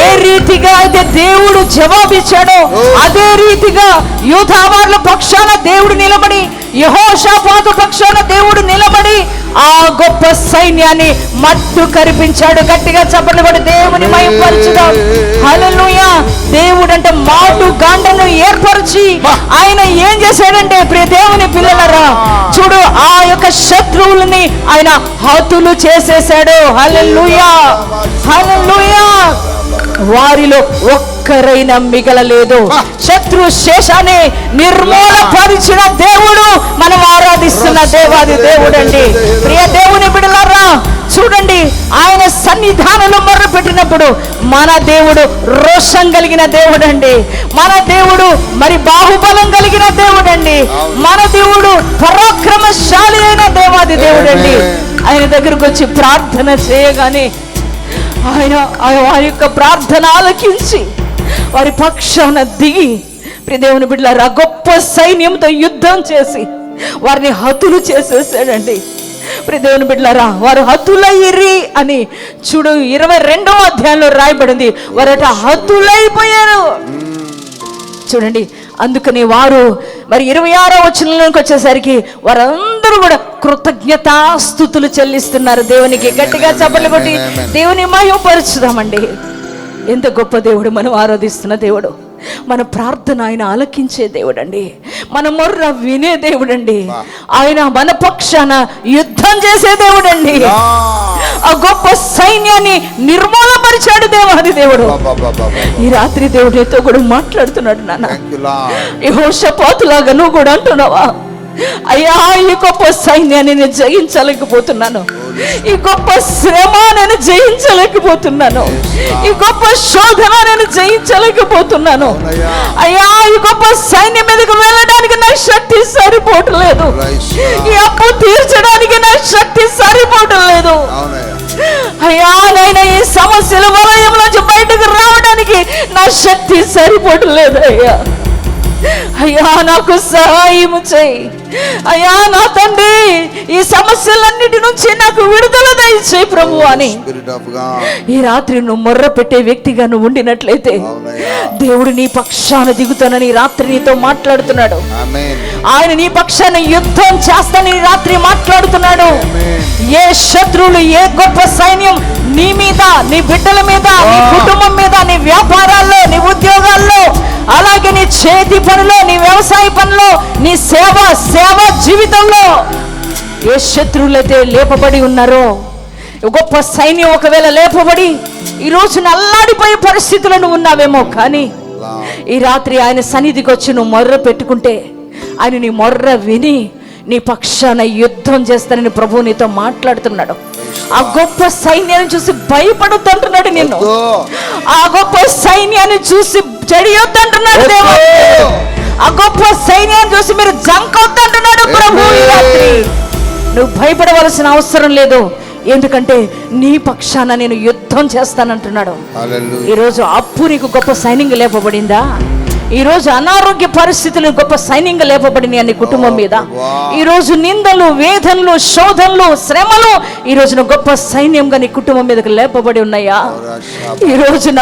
ఏ రీతిగా అయితే దేవుడు జవాబిచ్చాడో అదే రీతిగా యూదావార్ల పక్షాన దేవుడు నిలబడి, యెహోషాపాతు పక్షాన దేవుడు నిలబడి ఆ గొప్ప సైన్యాన్ని మట్టు కరిపించాడు. గట్టిగా చప్పట్లు కొట్టి దేవుని మహిమపరచుదాం. హల్లెలూయా. దేవుడు అంటే మాటు గాండను ఏర్పరిచి ఆయన ఏం చేశాడంటే, ప్రియ దేవుని పిల్లలరా, చూడు, ఆ యొక్క శత్రువులని ఆయన హతులు చేసేశాడు. హల్లెలూయా, హల్లెలూయా. వారిలో ఒక్కరైనా మిగలలేదు. శత్రు శేషాన్ని నిర్మూలపరిచిన దేవుడు మనం ఆరాధిస్తున్న దేవాది దేవుడు అండి. ప్రియ దేవుని బిడ్డలారా, చూడండి, ఆయన సన్నిధానంలో మొర్ర పెట్టినప్పుడు మన దేవుడు రోషం కలిగిన దేవుడు అండి, మన దేవుడు మరి బాహుబలం కలిగిన దేవుడు అండి, మన దేవుడు పరాక్రమశాలి అయిన దేవాది దేవుడు అండి. ఆయన దగ్గరకు వచ్చి ప్రార్థన చేయగానే ఆయన వారి యొక్క ప్రార్థన ఆలకించి వారి పక్షాన దిగి, ప్రియ దేవుని బిడ్డలారా, గొప్ప సైన్యంతో యుద్ధం చేసి వారిని హతులు చేసేసాడండి. ప్రియ దేవుని బిడ్డలారా, వారు హతులయ్యిరి అని చూడు 22వ అధ్యాయంలో రాయబడింది. వారట హతులైపోయారు. చూడండి, అందుకని వారు మరి 26వ వచనంలోకి వచ్చేసరికి వారందరూ కూడా కృతజ్ఞతాస్తుతులు చెల్లిస్తున్నారు దేవునికి. గట్టిగా చప్పట్లు కొట్టి దేవుని మహిమపరచుదామండి. ఎంత గొప్ప దేవుడు మనం ఆరాధిస్తున్న దేవుడు. మన ప్రార్థన ఆయన ఆలకించే దేవుడు అండి, మన మొర్ర వినే దేవుడు అండి, ఆయన మన పక్షాన యుద్ధం చేసే దేవుడు అండి. ఆ గొప్ప సైన్యాన్ని నిర్మూలపరిచాడు దేవాది దేవుడు. ఈ రాత్రి దేవుడితో కూడా మాట్లాడుతున్నాడు. నాన్న, యెహోషాపాతులాగా నువ్వు కూడా అంటున్నావా, అయ్యా, ఈ గొప్ప సైన్యాన్ని నేను జయించలేకపోతున్నాను, ఈ గొప్ప శ్రమ నేను జయించలేకపోతున్నాను, ఈ గొప్ప శోధన నేను జయించలేకపోతున్నాను, అయ్యా, ఈ గొప్ప సైన్యం మీదకి వెళ్ళడానికి నా శక్తి సరిపోవట్లేదు, ఈ అప్పు తీర్చడానికి నా శక్తి సరిపోవట్లేదు, అయ్యా నైనా ఈ సమస్యల వలయం నుంచి బయటకు రావడానికి నా శక్తి సరిపోవట్లేదు, అయ్యా నాకు సహాయం చేయి, అయ్యా నా తండ్రి ఈ సమస్యలన్నిటి నుంచి నాకు విడుదల దయచేయి ప్రభు అని ఈ రాత్రి నువ్వు మొర్ర పెట్టే వ్యక్తిగా నువ్వు ఉండినట్లయితే దేవుడు నీ పక్షాన దిగుతానని ఈ రాత్రి నీతో మాట్లాడుతున్నాడు. ఆయన నీ పక్షాన యుద్ధం చేస్తానని ఈ రాత్రి మాట్లాడుతున్నాడు. ఏ శత్రువులు, ఏ గొప్ప సైన్యం నీ మీద, నీ బిడ్డల మీద, నీ కుటుంబం మీద, నీ వ్యాపారాల్లో, నీ ఉద్యోగాల్లో అలాగే నీ చేతి పనిలో, నీ వ్యవసాయ పనిలో, నీ సేవ జీవితంలో ఏ శత్రువులైతే లేపబడి ఉన్నారో, గొప్ప సైన్యం ఒకవేళ లేపబడి ఈ రోజు అల్లాడిపోయే పరిస్థితులను ఉన్నావేమో, కానీ ఈ రాత్రి ఆయన సన్నిధికి వచ్చి నువ్వు మొర్ర పెట్టుకుంటే ఆయన నీ మొర్ర విని నీ పక్షాన యుద్ధం చేస్తానని ప్రభువు నీతో మాట్లాడుతున్నాడు. ఆ గొప్ప సైన్యాన్ని చూసి భయపడొద్దంటున్నాడు నిన్ను. ఆ గొప్ప సైన్యాన్ని చూసి చెడియొద్దంటున్నాడు దేవుడు. ఆ గొప్ప సైన్యాన్ని చూసి మీరు జంకొద్దంటున్నాడు ప్రభు. ఈ రాత్రి నువ్వు భయపడవలసిన అవసరం లేదు, ఎందుకంటే నీ పక్షాన నేను యుద్ధం చేస్తానంటున్నాడు. ఈరోజు అప్పు నీకు గొప్ప సైన్యంగా లేపబడిందా? ఈరోజు అనారోగ్య పరిస్థితులు గొప్ప సైన్యంగా లేపబడినాయి నీ కుటుంబం మీద. ఈరోజు నిందలు, వేదనలు, శోధనలు, శ్రమలు ఈ రోజున గొప్ప సైన్యంగా నీ కుటుంబం మీదకి లేపబడి ఉన్నాయా? ఈ రోజున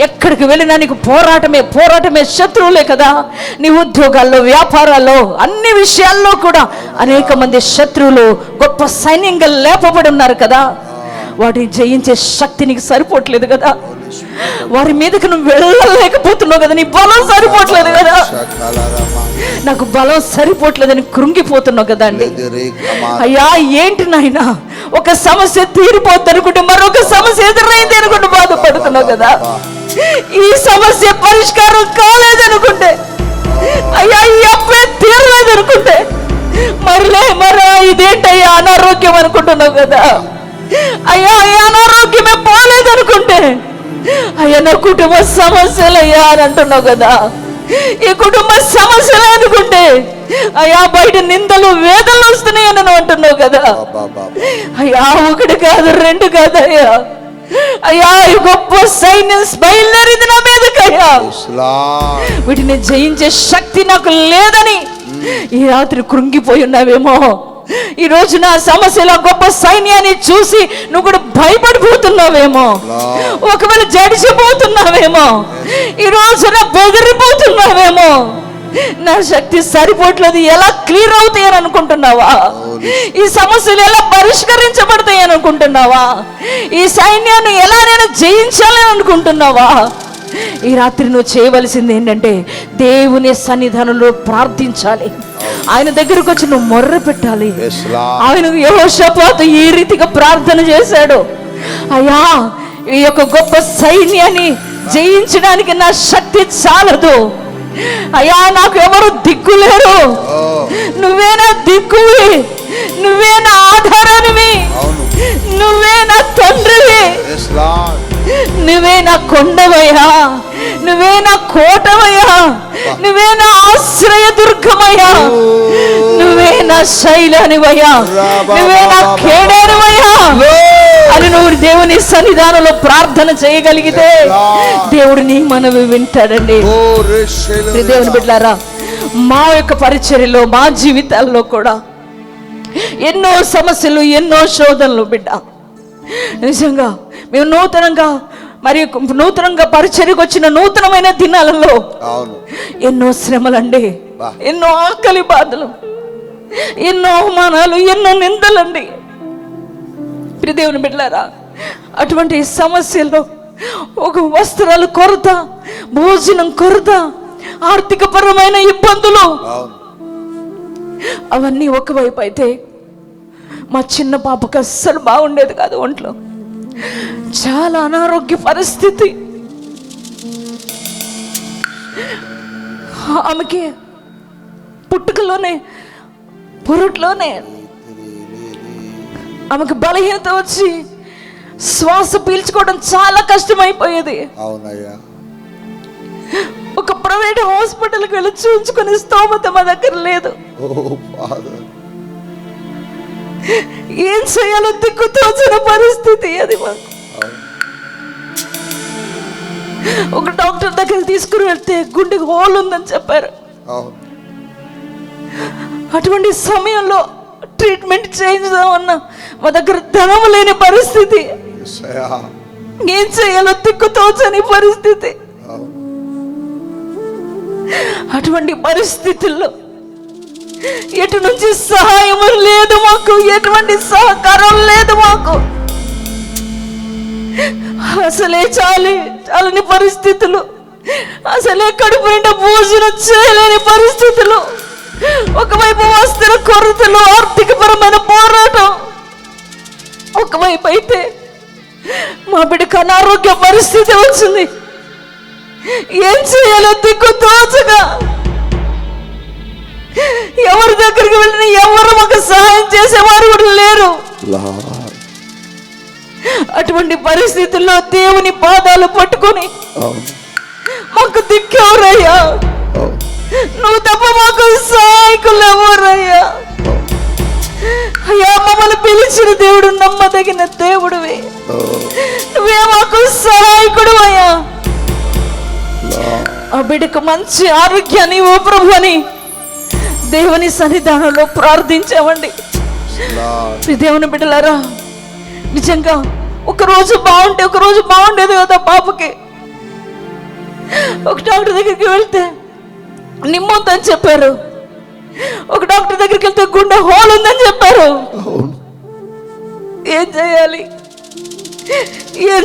ఎక్కడికి వెళ్ళినా నీకు పోరాటమే శత్రువులే కదా. నీ ఉద్యోగాల్లో, వ్యాపారాల్లో, అన్ని విషయాల్లో కూడా అనేక మంది శత్రువులు గొప్ప సైన్యంగా లేపబడి ఉన్నారు కదా. వాటిని జయించే శక్తి నీకు సరిపోవట్లేదు కదా. వారి మీదకి నువ్వు వెళ్ళలేకపోతున్నావు కదా. నీ బలం సరిపోవట్లేదు కదా. నాకు బలం సరిపోవట్లేదని కృంగిపోతున్నావు కదా అండి. అయ్యా ఏంటి నాయనా, ఒక సమస్య తీరిపోద్ది అనుకుంటే మరొక సమస్య ఎదురైంది అనుకుంటే బాధపడుతున్నావు కదా. ఈ సమస్య పరిష్కారం కాలేదనుకుంటే, అయ్యా ఈ అప్పే తీరలేదనుకుంటే, మరో ఇదేంటయ్యా అనారోగ్యం అనుకుంటున్నావు కదా. అయ్యా ఈ అనారోగ్యమే పోలేదనుకుంటే, అయ్యా నా కుటుంబ సమస్యలు అయ్యా అని అంటున్నావు కదా. ఈ కుటుంబ సమస్యలు అనుకుంటే అయ్యా బయట నిందలు, వేదనలు వస్తున్నాయని నువ్వు అంటున్నావు కదా. అయ్యా ఒకటి కాదు, రెండు కాదు అయ్యా. అయ్యా ఈ గొప్ప సైన్యం బయలుదేరింది నా మీదకయ్యా. వీటిని జయించే శక్తి నాకు లేదని ఈ రాత్రి కృంగిపోయి ఉన్నావేమో. ఈ రోజు నా సమస్యల గొప్ప సైన్యాన్ని చూసి నువ్వు కూడా భయపడిపోతున్నావేమో, ఒకవేళ జడిసిపోతున్నావేమో, ఈ రోజున బెదిరిపోతున్నావేమో. నా శక్తి సరిపోవట్లేదు, ఎలా క్లియర్ అవుతాయని అనుకుంటున్నావా? ఈ సమస్యలు ఎలా పరిష్కరించబడతాయని అనుకుంటున్నావా? ఈ సైన్యాన్ని ఎలా నేను జయించాలని అనుకుంటున్నావా? ఈ రాత్రి నువ్వు చేయవలసింది ఏంటంటే దేవుని సన్నిధానంలో ప్రార్థించాలి. ఆయన దగ్గరకు వచ్చి నువ్వు మొర్ర పెట్టాలి. ఆయన యెహోషాపాతు ఈ రీతిగా ప్రార్థన చేశాడు. అయ్యా ఈ యొక్క గొప్ప సైన్యాన్ని జయించడానికి నా శక్తి చాలదు. అయ్యా నాకు ఎవరు దిక్కు లేరు, నువ్వే నా దిక్కువి, నువ్వే నా ఆధారానివి, నువ్వే నా తండ్రివి, నువ్వే నా కొండవయ్యా, నువ్వే నా కోటవయ్యా, నువ్వే నా ఆశ్రయ దుర్గమయ్యా, నువ్వే నా శైలానివయ్యా, నువ్వే నా కేడేరువయ్యా అని నువ్వు దేవుని సన్నిధానంలో ప్రార్థన చేయగలిగితే దేవుడు నీ మనవి వింటాడండి. దేవుని బిడ్డలారా, మా యొక్క పరిచర్యలో, మా జీవితాల్లో కూడా ఎన్నో సమస్యలు, ఎన్నో శోధనలు బిడ్డ. నిజంగా మేము నూతనంగా పరిచర్యకు వచ్చిన నూతనమైన దినాలలో ఎన్నో శ్రమలండి, ఎన్నో ఆకలి బాధలు, ఎన్నో అవమానాలు, ఎన్నో నిందలండి. దేవుని బిడ్డలారా, అటువంటి సమస్యల్లో ఒక వస్త్రాలు కొరత, భోజనం కొరత, ఆర్థిక పరమైన ఇబ్బందులు, అవన్నీ ఒకవైపు అయితే మా చిన్న పాపకు అస్సలు బాగుండేది కాదు. ఒంట్లో చాలా అనారోగ్య పరిస్థితి. ఆమెకి పుట్టుకలోనే, పురుట్లోనే ఆమెకు బలహీనత వచ్చి శ్వాస పీల్చుకోవడం చాలా కష్టమైపోయేది. ఒక ప్రైవేట్ హాస్పిటల్కి వెళ్ళి చూపించుకునే స్తోమత మా దగ్గర లేదు. ఏం చేయాలో దిక్కుతోచిన పరిస్థితి అది మాకు. ఒక డాక్టర్ దగ్గర తీసుకుని వెళ్తే గుండెకి హోల్ ఉందని చెప్పారు. అటువంటి సమయంలో ట్రీట్మెంట్ చేయించుదామన్నా మా దగ్గర ధనం లేని పరిస్థితి, ఏం చేయాలో దిక్కుతోచని పరిస్థితి. అటువంటి పరిస్థితుల్లో ఎటు నుంచి సహాయం లేదు మాకు, ఎటువంటి సహకారం లేదు మాకు. అసలే చాలని పరిస్థితులు. అసలే కడుపు నిండా భోజనం చేయలేని పరిస్థితులు, ఒకవైపు వస్త్ర కొరతలు, ఆర్థికపరమైన పోరాటం ఒకవైపు అయితే మా బిడ్డకు అనారోగ్య పరిస్థితి వచ్చింది. ఏం చేయాలో దిక్కు తోచగా ఎవరి దగ్గరికి వెళ్ళిన ఎవరు మాకు సహాయం చేసేవారు కూడా లేరు. అటువంటి పరిస్థితుల్లో దేవుని పాదాలు పట్టుకొని మాకు దిక్కెవరయ్యా, నువ్వు తప్ప మాకు సహాయకులు ఎవరయ్యా? అయ్యా, మమ్మల్ని పిలిచిన దేవుడు నమ్మదగిన దేవుడివి, నువ్వే మాకు సహాయకుడు అయ్యా. ఆ బిడ్డకు మంచి ఆరోగ్యాన్ని ఓ ప్రభు అని దేవుని సన్నిధానంలో ప్రార్థించామండి. దేవుని బిడ్డలారా, నిజంగా ఒకరోజు బాగుండేది కదా పాపకి. ఒక డాక్టర్ దగ్గరికి వెళ్తే నిమ్మొద్దని చెప్పారు, ఒక డాక్టర్ దగ్గరికి వెళ్తే గుండె హోల్ ఉందని చెప్పారు. ఏం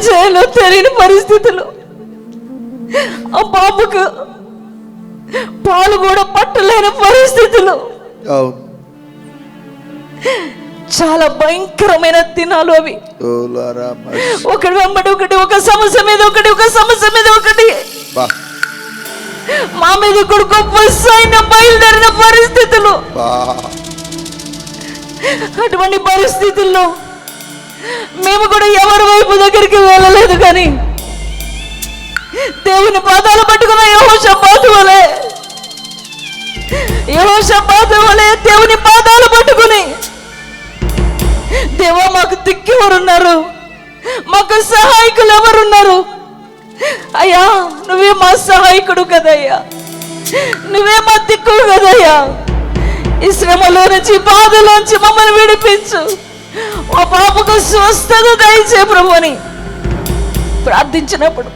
చేయాలో తెలియని పరిస్థితులు. ఆ పాపకు పాలు కూడా పట్టలేని పరిస్థితులు. చాలా భయంకరమైన దినాలు అవి. ఒకటి వెంబడి ఒకటి, ఒక సమస్య మీద ఒకటి, ఒక సమస్య మీద ఒకటి. మా మీద కూడా గొప్ప సైన్యం బయలుదేరిన పరిస్థితులు. అటువంటి పరిస్థితుల్లో మేము కూడా ఎవరి వైపు దగ్గరికి వెళ్ళలేదు, కానీ దేవుని పాదాలు పట్టుకున్న యెహోషాపాతు వలె దేవుని పాదాలు పట్టుకుని, దేవా మాకు దిక్కు ఎవరున్నారు, మాకు సహాయకులు ఎవరున్నారు? అయ్యా, నువ్వే మా సహాయకుడు కదయ్యా, నువ్వే మా దిక్కు కదయ్యా. ఈ శ్రమలో నుంచి, బాధలోంచి మమ్మల్ని విడిపించు, మా పాపకు స్వస్థత దయచే ప్రభు అని ప్రార్థించినప్పుడు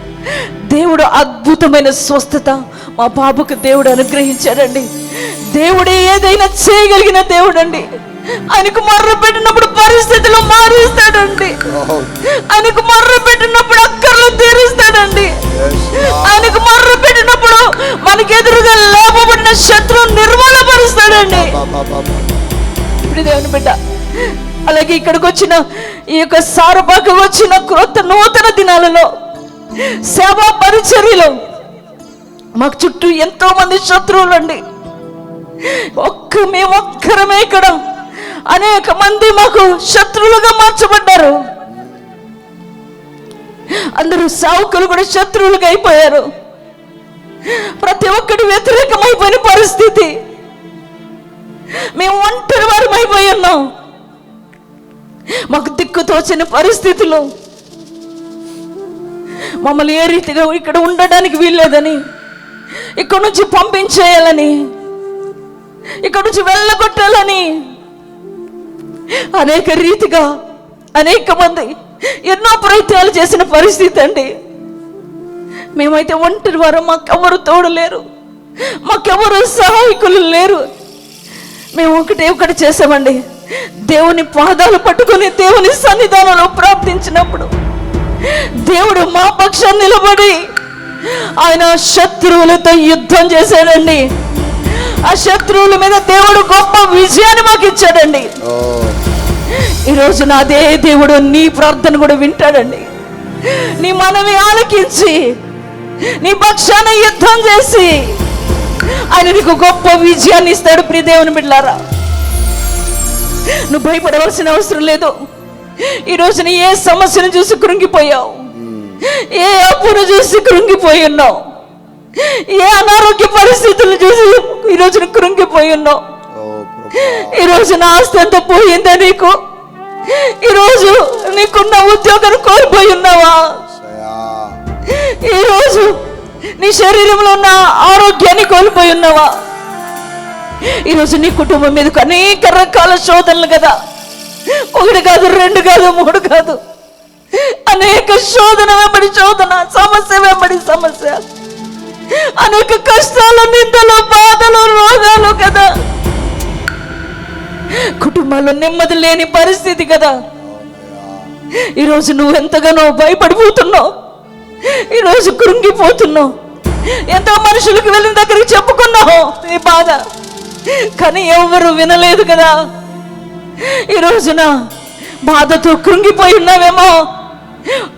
దేవుడు అద్భుతమైన స్వస్థత మా పాపకు దేవుడు అనుగ్రహించాడండి. దేవుడే ఏదైనా చేయగలిగిన దేవుడు అండి. ఆయనకు మొర్ర పెట్టినప్పుడు పరిస్థితులు మారుస్తాడండి. ఆయనకు మొర్ర పెట్టినప్పుడు అక్కర్లు తీరుస్తాడండి. ఆయనకు మొర్ర పెట్టినప్పుడు మనకి ఎదురుగా లేపబడిన శత్రువు నిర్మూలపరుస్తాడండి. ఇప్పుడు దేవుని బిడ్డ, అలాగే ఇక్కడికి వచ్చిన ఈ యొక్క సారపాకు వచ్చిన క్రొత్త నూతన దినాలలో సేవా పరిచర్యలో మాకు చుట్టూ ఎంతో మంది శత్రువులు అండి. మేమొక్కరమే ఇక్కడ, అనేక మంది మాకు శత్రువులుగా మార్చబడ్డారు. అందరూ సేవకులు కూడా శత్రువులుగా అయిపోయారు. ప్రతి ఒక్కటి వ్యతిరేకమైపోయిన పరిస్థితి. మేము ఒంటరి వారం అయిపోయి ఉన్నాం. మాకు దిక్కు తోచని పరిస్థితులు. మమ్మల్ని ఏ రీతిగా ఇక్కడ ఉండడానికి వీల్లేదని, ఇక్కడ నుంచి పంపించేయాలని, ఇక్కడ నుంచి వెళ్ళగొట్టాలని అనేక రీతిగా అనేక మంది ఎన్నో ప్రయత్నాలు చేసిన పరిస్థితి అండి. మేమైతే ఒంటరి వారు, మాకెవరు తోడు లేరు, మాకెవరు సహాయకులు లేరు. మేము ఒకటి చేసామండి, దేవుని పాదాలు పట్టుకుని దేవుని సన్నిధానంలో ప్రార్థించినప్పుడు దేవుడు మా పక్షాన్ని నిలబడి ఆయన శత్రువులతో యుద్ధం చేశాడండి. ఆ శత్రువుల మీద దేవుడు గొప్ప విజయాన్ని మాకు ఇచ్చాడండి. ఈరోజు అదే దేవుడు నీ ప్రార్థన కూడా వింటాడండి. నీ మనవి ఆలకించి నీ పక్షాన యుద్ధం చేసి ఆయన నీకు గొప్ప విజయాన్ని ఇస్తాడు. ప్రియ దేవుని బిడ్డలారా, నువ్వు భయపడవలసిన అవసరం లేదు. ఈరోజు నీ ఏ సమస్యను చూసి కృంగిపోయావు, ఏ అప్పును చూసి కృంగిపోయి ఉన్నావు, ఏ అనారోగ్య పరిస్థితులను చూసి ఈరోజు కృంగిపోయి ఉన్నావు. ఈరోజు నా ఆస్తి అంతా పోయిందా నీకు? ఈరోజు నీకున్న ఉద్యోగాన్ని కోల్పోయి ఉన్నావా? ఈరోజు నీ శరీరంలో ఉన్న ఆరోగ్యాన్ని కోల్పోయి ఉన్నావా? ఈరోజు నీ కుటుంబం మీదకు అనేక రకాల శోధనలు కదా, ఒకటి కాదు, రెండు కాదు, మూడు కాదు, అనేక శోధన వెంబడి శోధన, సమస్య వెంబడి సమస్య, అనేక కష్టాలు, నిందలు, బాధలు, రోగాలు కదా, కుటుంబాల్లో నెమ్మది లేని పరిస్థితి కదా. ఈరోజు నువ్వు ఎంతగానో భయపడిపోతున్నావు, ఈరోజు కృంగిపోతున్నావు. ఎంతో మనుషులకు వెళ్ళిన దగ్గరికి చెప్పుకున్నావు నీ బాధ, కానీ ఎవరు వినలేదు కదా. ఈ రోజున బాధతో కృంగిపోయి ఉన్నావేమో,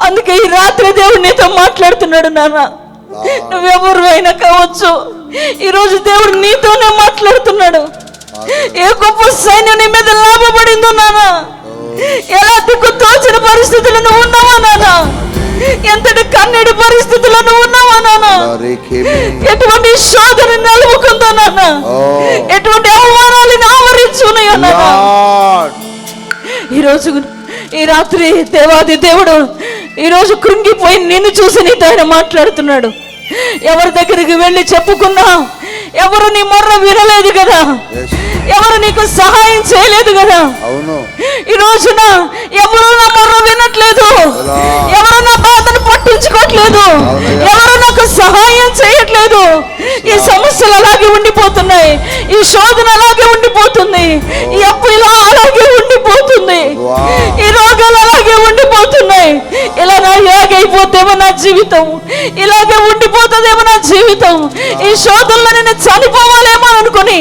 అందుకే ఈ రాత్రి దేవుడు నీతో మాట్లాడుతున్నాడు. నాన్న, నువ్వెవరు అయినా కావచ్చు, ఈరోజు దేవుడు నీతోనే మాట్లాడుతున్నాడు. ఏ గొప్ప సైన్యం నీ మీద లాభపడిందో నాన్న, ఎలా దిక్కు తోచిన పరిస్థితులు నువ్వు ఉన్నావా నాన్న, ఎంతటి కన్నీటి పరిస్థితుల్లో నువ్వు ఉన్నావా నాన్న, ఎటువంటి శోధన నిలువుకుందో నాన్న, ఎటువంటి అవమానాలను ఆవరించున్నాయో నాన్న. ఈరోజు ఈ రాత్రి దేవాది దేవుడు ఈరోజు కృంగిపోయి నిన్ను చూసి నీతో ఆయన మాట్లాడుతున్నాడు. ఎవరి దగ్గరికి వెళ్ళి చెప్పుకున్నా ఎవరు నీ మొర్ర వినలేదు కదా, ఎవరు నీకు సహాయం చేయలేదు కదా. ఈ రోజున ఎవరు నా మొర్ర వినట్లేదు, ఎవరు నా బాధను పట్టించుకోవట్లేదు, ఎవరు నాకు సహాయం చేయట్లేదు. ఈ సమస్యలు అలాగే ఉండిపోతున్నాయి, ఈ శోధన అలాగే ఉండిపోతుంది, ఈ అప్పు ఇలా అలాగే ఉండిపోతుంది, ఈ రోగాలు అలాగే ఉండిపోతున్నాయి. ఇలాగైపోతేమో నా జీవితం, ఇలాగే ఉండిపోతుందేమో నా జీవితం, ఈ శోధనలో నేను చనిపోవాలేమో అనుకుని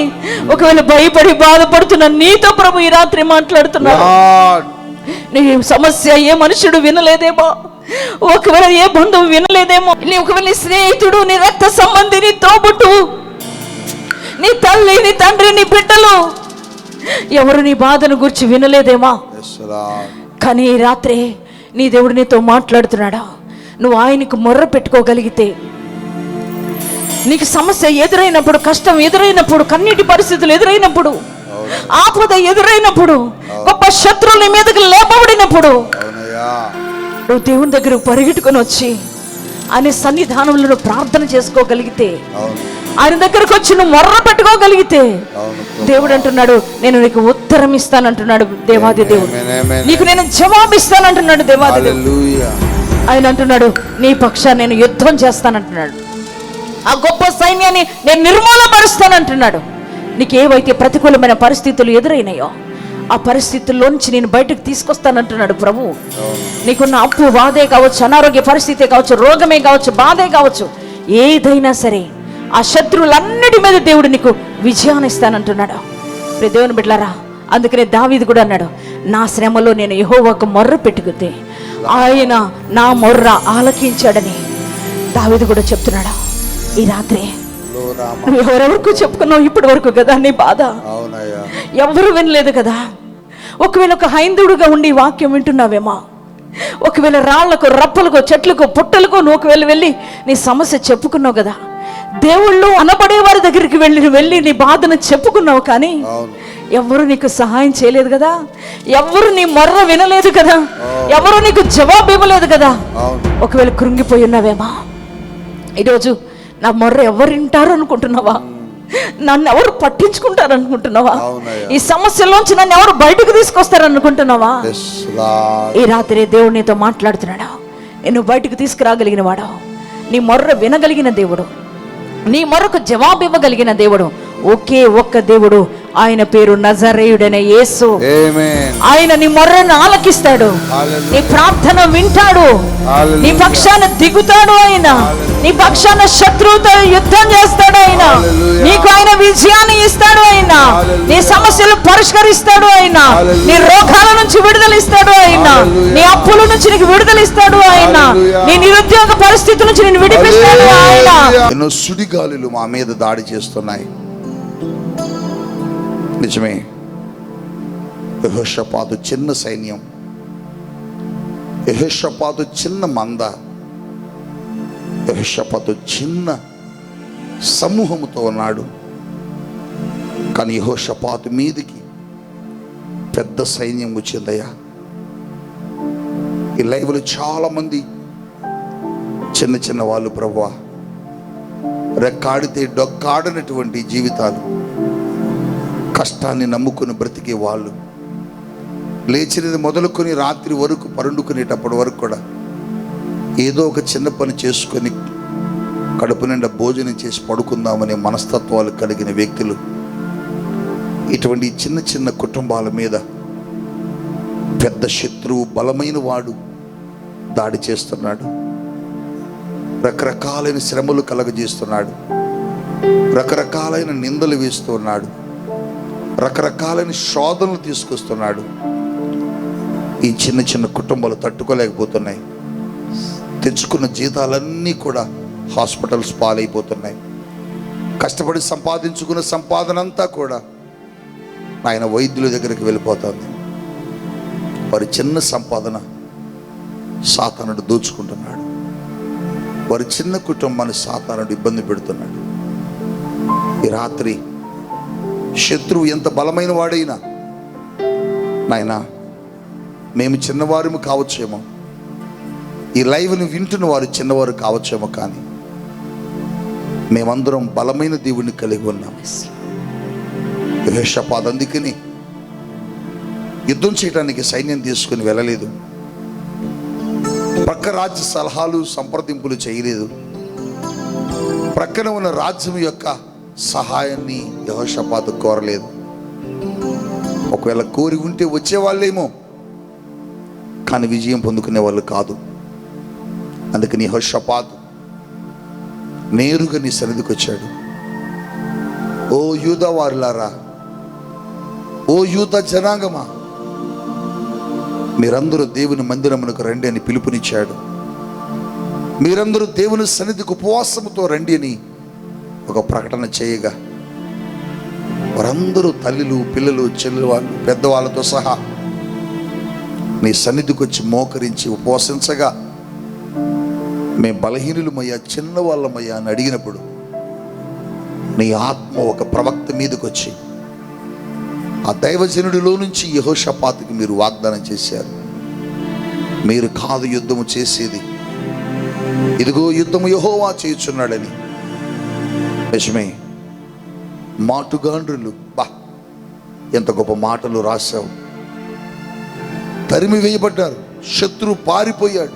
ఒకవేళ భయపడి బాధపడుతున్నా నీతో ప్రభు ఈ రాత్రి మాట్లాడుతున్నాడు. నీ సమస్య ఏ మనుషుడు వినలేదేమో, ఒకవేళ ఏ బంధువు వినలేదేమో, నీ ఒకవేళ నీ స్నేహితుడు, నీ రక్త సంబంధి, నీ తోబుట్టు, నీ తల్లి, నీ తండ్రి, నీ బిడ్డలు ఎవరు నీ బాధను గురించి వినలేదేమో. కానీ ఈ రాత్రి నీ దేవుడు నీతో మాట్లాడుతున్నాడా. నువ్వు ఆయనకు మొర్ర పెట్టుకోగలిగితే, నీకు సమస్య ఎదురైనప్పుడు, కష్టం ఎదురైనప్పుడు, కన్నీటి పరిస్థితులు ఎదురైనప్పుడు, ఆపద ఎదురైనప్పుడు, గొప్ప శత్రువుల మీదకి లేపబడినప్పుడు నువ్వు దేవుని దగ్గర పరిగెట్టుకొని వచ్చి ఆయన సన్నిధానంలో ప్రార్థన చేసుకోగలిగితే, ఆయన దగ్గరకు వచ్చి నువ్వు మొర్ర పెట్టుకోగలిగితే, దేవుడు అంటున్నాడు నేను నీకు ఉత్తరం ఇస్తానంటున్నాడు. దేవాది దేవుడు నీకు నేను జవాబు ఇస్తానంటున్నాడు. దేవాది దేవుడు ఆయన అంటున్నాడు నీ పక్షాన్ని నేను యుద్ధం చేస్తానంటున్నాడు. ఆ గొప్ప సైన్యాన్ని నేను నిర్మూలపరుస్తానంటున్నాడు. నీకు ఏవైతే ప్రతికూలమైన పరిస్థితులు ఎదురైనాయో ఆ పరిస్థితుల్లోంచి నేను బయటకు తీసుకొస్తానంటున్నాడు ప్రభు. నీకున్న అప్పు బాధే కావచ్చు, అనారోగ్య పరిస్థితే కావచ్చు, రోగమే కావచ్చు, బాధే కావచ్చు, ఏదైనా సరే ఆ శత్రువులన్నిటి మీద దేవుడు నీకు విజయాన్ని ఇస్తానంటున్నాడు. దేవుని బిడ్డలారా, అందుకనే దావీదు కూడా అన్నాడు నా శ్రమలో నేను యెహోవాకు మొర్ర పెట్టుకుంటే ఆయన నా మొర్ర ఆలకించాడని దావీదు కూడా చెప్తున్నాడు. ఈ రాత్రి నువ్వు ఎవరెవరికి చెప్పుకున్నావు ఇప్పటి వరకు కదా నీ బాధ, ఎవరు వినలేదు కదా. ఒకవేళ ఒక హైందువుడుగా ఉండి వాక్యం వింటున్నావేమో, ఒకవేళ రాళ్లకు, రప్పలకు, చెట్లకు, పుట్టలకు నువ్వు ఒకవేళ వెళ్ళి నీ సమస్య చెప్పుకున్నావు కదా. దేవుళ్ళు అనబడే వారి దగ్గరికి వెళ్ళి నీ బాధను చెప్పుకున్నావు, కానీ ఎవరు నీకు సహాయం చేయలేదు కదా, ఎవరు నీ మొర్ర వినలేదు కదా, ఎవరు నీకు జవాబు ఇవ్వలేదు కదా. ఒకవేళ కృంగిపోయి ఉన్నావేమా, ఈరోజు నా మొర్ర ఎవరు వింటారు అనుకుంటున్నావా, నన్ను ఎవరు పట్టించుకుంటారు అనుకుంటున్నావా, ఈ సమస్యలోంచి నన్ను ఎవరు బయటకు తీసుకొస్తారు అనుకుంటున్నావా. ఈ రాత్రి దేవుడు నీతో మాట్లాడుతున్నాడా. నేను బయటకు తీసుకురాగలిగిన వాడు, నీ మొర్ర వినగలిగిన దేవుడు, నీ మొర్రకు జవాబు ఇవ్వగలిగిన దేవుడు ఒకే ఒక్క దేవుడు. ఆయన పేరు నజరేయుడైన యేసు. ఆయన నీ మొర్రను ఆలకిస్తాడు, నీ ప్రార్థన వింటాడు, నీ పక్షాన దిగుతాడు. ఆయన నీ పక్షాన శత్రువుతో యుద్ధం చేస్తాడు. ఆయన నీకు ఆయన విజయాన్ని ఇస్తాడు. ఆయన నీ సమస్యలు పరిష్కరిస్తాడు. ఆయన నీ రోగాల నుంచి విడుదల ఇస్తాడు. ఆయన నీ అప్పుల నుంచి నీకు విడుదల ఇస్తాడు. ఆయన నీ నిరుద్యోగ పరిస్థితి నుంచి నేను విడిపిస్తాడు. ఆయన ఎన్నో సుడిగాలులు మా మీద దాడి చేస్తున్నాయి. నిజమే, యెహోషాపాతు చిన్న సైన్యం, యెహోషాపాతు చిన్న మంద, యెహోషాపాతు చిన్న సమూహముతో ఉన్నాడు. కానీ యెహోషాపాతు మీదికి పెద్ద సైన్యం వచ్చిందయ్యా. ఈ లైవ్లో చాలా మంది చిన్న చిన్న వాళ్ళు ప్రభువా, రెక్కాడితే డొక్కాడనటువంటి జీవితాలు, కష్టాన్ని నమ్ముకుని బ్రతికే వాళ్ళు, లేచినది మొదలుకొని రాత్రి వరకు పరుండుకునేటప్పటి వరకు కూడా ఏదో ఒక చిన్న పని చేసుకొని కడుపు నిండా భోజనం చేసి పడుకుందామనే మనస్తత్వాలు కలిగిన వ్యక్తులు, ఇటువంటి చిన్న చిన్న కుటుంబాల మీద పెద్ద శత్రువు, బలమైన వాడు దాడి చేస్తున్నాడు. రకరకాలైన శ్రమలు కలగజేస్తున్నాడు, రకరకాలైన నిందలు వేస్తున్నాడు, రకరకాలైన శోధనలు తీసుకొస్తున్నాడు. ఈ చిన్న చిన్న కుటుంబాలు తట్టుకోలేకపోతున్నాయి. తెచ్చుకున్న జీతాలన్నీ కూడా హాస్పిటల్స్ పాలైపోతున్నాయి. కష్టపడి సంపాదించుకున్న సంపాదన అంతా కూడా ఆయన వైద్యుల దగ్గరికి వెళ్ళిపోతుంది. వారి చిన్న సంపాదన సాతానుడు దోచుకుంటున్నాడు. వారి చిన్న కుటుంబాన్ని సాతానుడు ఇబ్బంది పెడుతున్నాడు. ఈ రాత్రి శత్రువు ఎంత బలమైన వాడైనా, నాయనా మేము చిన్నవారు కావచ్చేమో, ఈ లైవ్ని వింటున్న వారు చిన్నవారు కావచ్చేమో, కానీ మేమందరం బలమైన దేవుడిని కలిగి ఉన్నాం. యెహోషాపాతు అందుకని యుద్ధం చేయడానికి సైన్యం తీసుకుని వెళ్ళలేదు. ప్రక్క రాజ్య సలహాలు సంప్రదింపులు చేయలేదు. ప్రక్కన ఉన్న రాజ్యం యొక్క సహాయాన్ని యెహోషాపాతు కోరలేదు. ఒకవేళ కోరి ఉంటే వచ్చేవాళ్ళేమో, కానీ విజయం పొందుకునే వాళ్ళు కాదు. అందుకని యెహోషాపాతు నేరుగా నీ సన్నిధికి వచ్చాడు. ఓ యూదా వారులారా, ఓ యూదా జనాంగమా, మీరందరూ దేవుని మందిరమునకు రండి అని పిలుపునిచ్చాడు. మీరందరూ దేవుని సన్నిధికి ఉపవాసముతో రండి అని ఒక ప్రకటన చేయగా, వారందరూ తల్లులు, పిల్లలు, చెల్లెవాళ్ళు, పెద్దవాళ్ళతో సహా నీ సన్నిధికి వచ్చి మోకరించి ఉపవాసించగా, మేము బలహీనులమయ్యా, చిన్నవాళ్ళమయ్యా అని అడిగినప్పుడు నీ ఆత్మ ఒక ప్రవక్త మీదకి వచ్చి ఆ దైవజనుడిలో నుంచి యెహోషాపాతుకి మీరు వాగ్దానం చేశారు. మీరు కాదు యుద్ధము చేసేది, ఇదిగో యుద్ధము యెహోవా చేయుచున్నాడని. నిజమే, మాటుగాండ్రులు, బా ఎంత గొప్ప మాటలు రాశావు. తరిమి వేయబడ్డారు, శత్రువు పారిపోయాడు.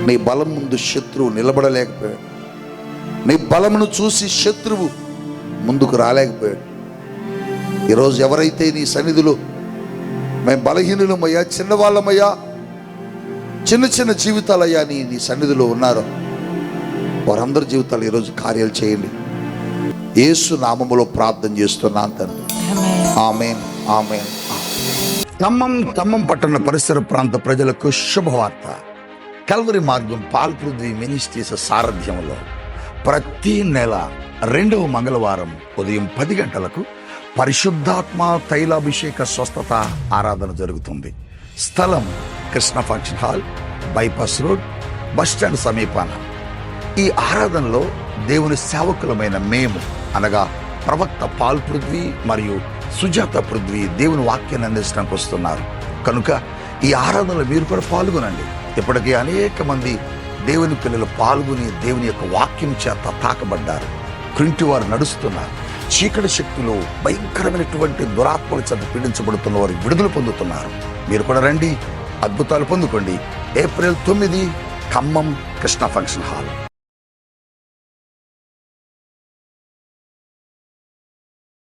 నీ బలం ముందు శత్రువు నిలబడలేకపోయాడు. నీ బలమును చూసి శత్రువు ముందుకు రాలేకపోయాడు. ఈరోజు ఎవరైతే నీ సన్నిధిలో మేము బలహీనులమయ్యా, చిన్నవాళ్ళమయ్యా, చిన్న చిన్న జీవితాలయ్యా నీ సన్నిధిలో ఉన్నారో, వారందరి జీవితాలు ఈరోజు కార్యాలు చేయండి. యేసు నామములో ప్రార్థన చేస్తున్నాను తండ్రి. ఆమేన్, ఆమేన్. ఖమ్మం పట్టణ పరిసర ప్రాంత ప్రజలకు శుభవార్త. కల్వరి మార్గం పాల్పృథ్వీ మినిస్ట్రీస్ సారథ్యంలో ప్రతి నెల 2వ మంగళవారం ఉదయం 10 గంటలకు పరిశుద్ధాత్మ తైలాభిషేక స్వస్థత ఆరాధన జరుగుతుంది. స్థలం Krishna function hall, bypass road, bus stand సమీపాన. ఈ ఆరాధనలో దేవుని సేవకులమైన మేము, అనగా ప్రవక్త పాల్పృథ్వీ మరియు సుజాత పృథ్వీ దేవుని వాక్యాన్ని అందించడానికి వస్తున్నారు. కనుక ఈ ఆరాధనలో మీరు కూడా పాల్గొనండి. ఇప్పటికీ అనేక మంది దేవుని పిల్లలు పాల్గొని దేవుని యొక్క వాక్యం చేత తాకబడ్డారు. కుంటి వారు నడుస్తున్నారు. చీకటి శక్తులు, భయంకరమైనటువంటి దురాత్మల చేత పీడించబడుతున్న వారు విడుదల పొందుతున్నారు. మీరు కూడా రండి, అద్భుతాలు పొందుకోండి. April 9 Khammam Krishna function hall.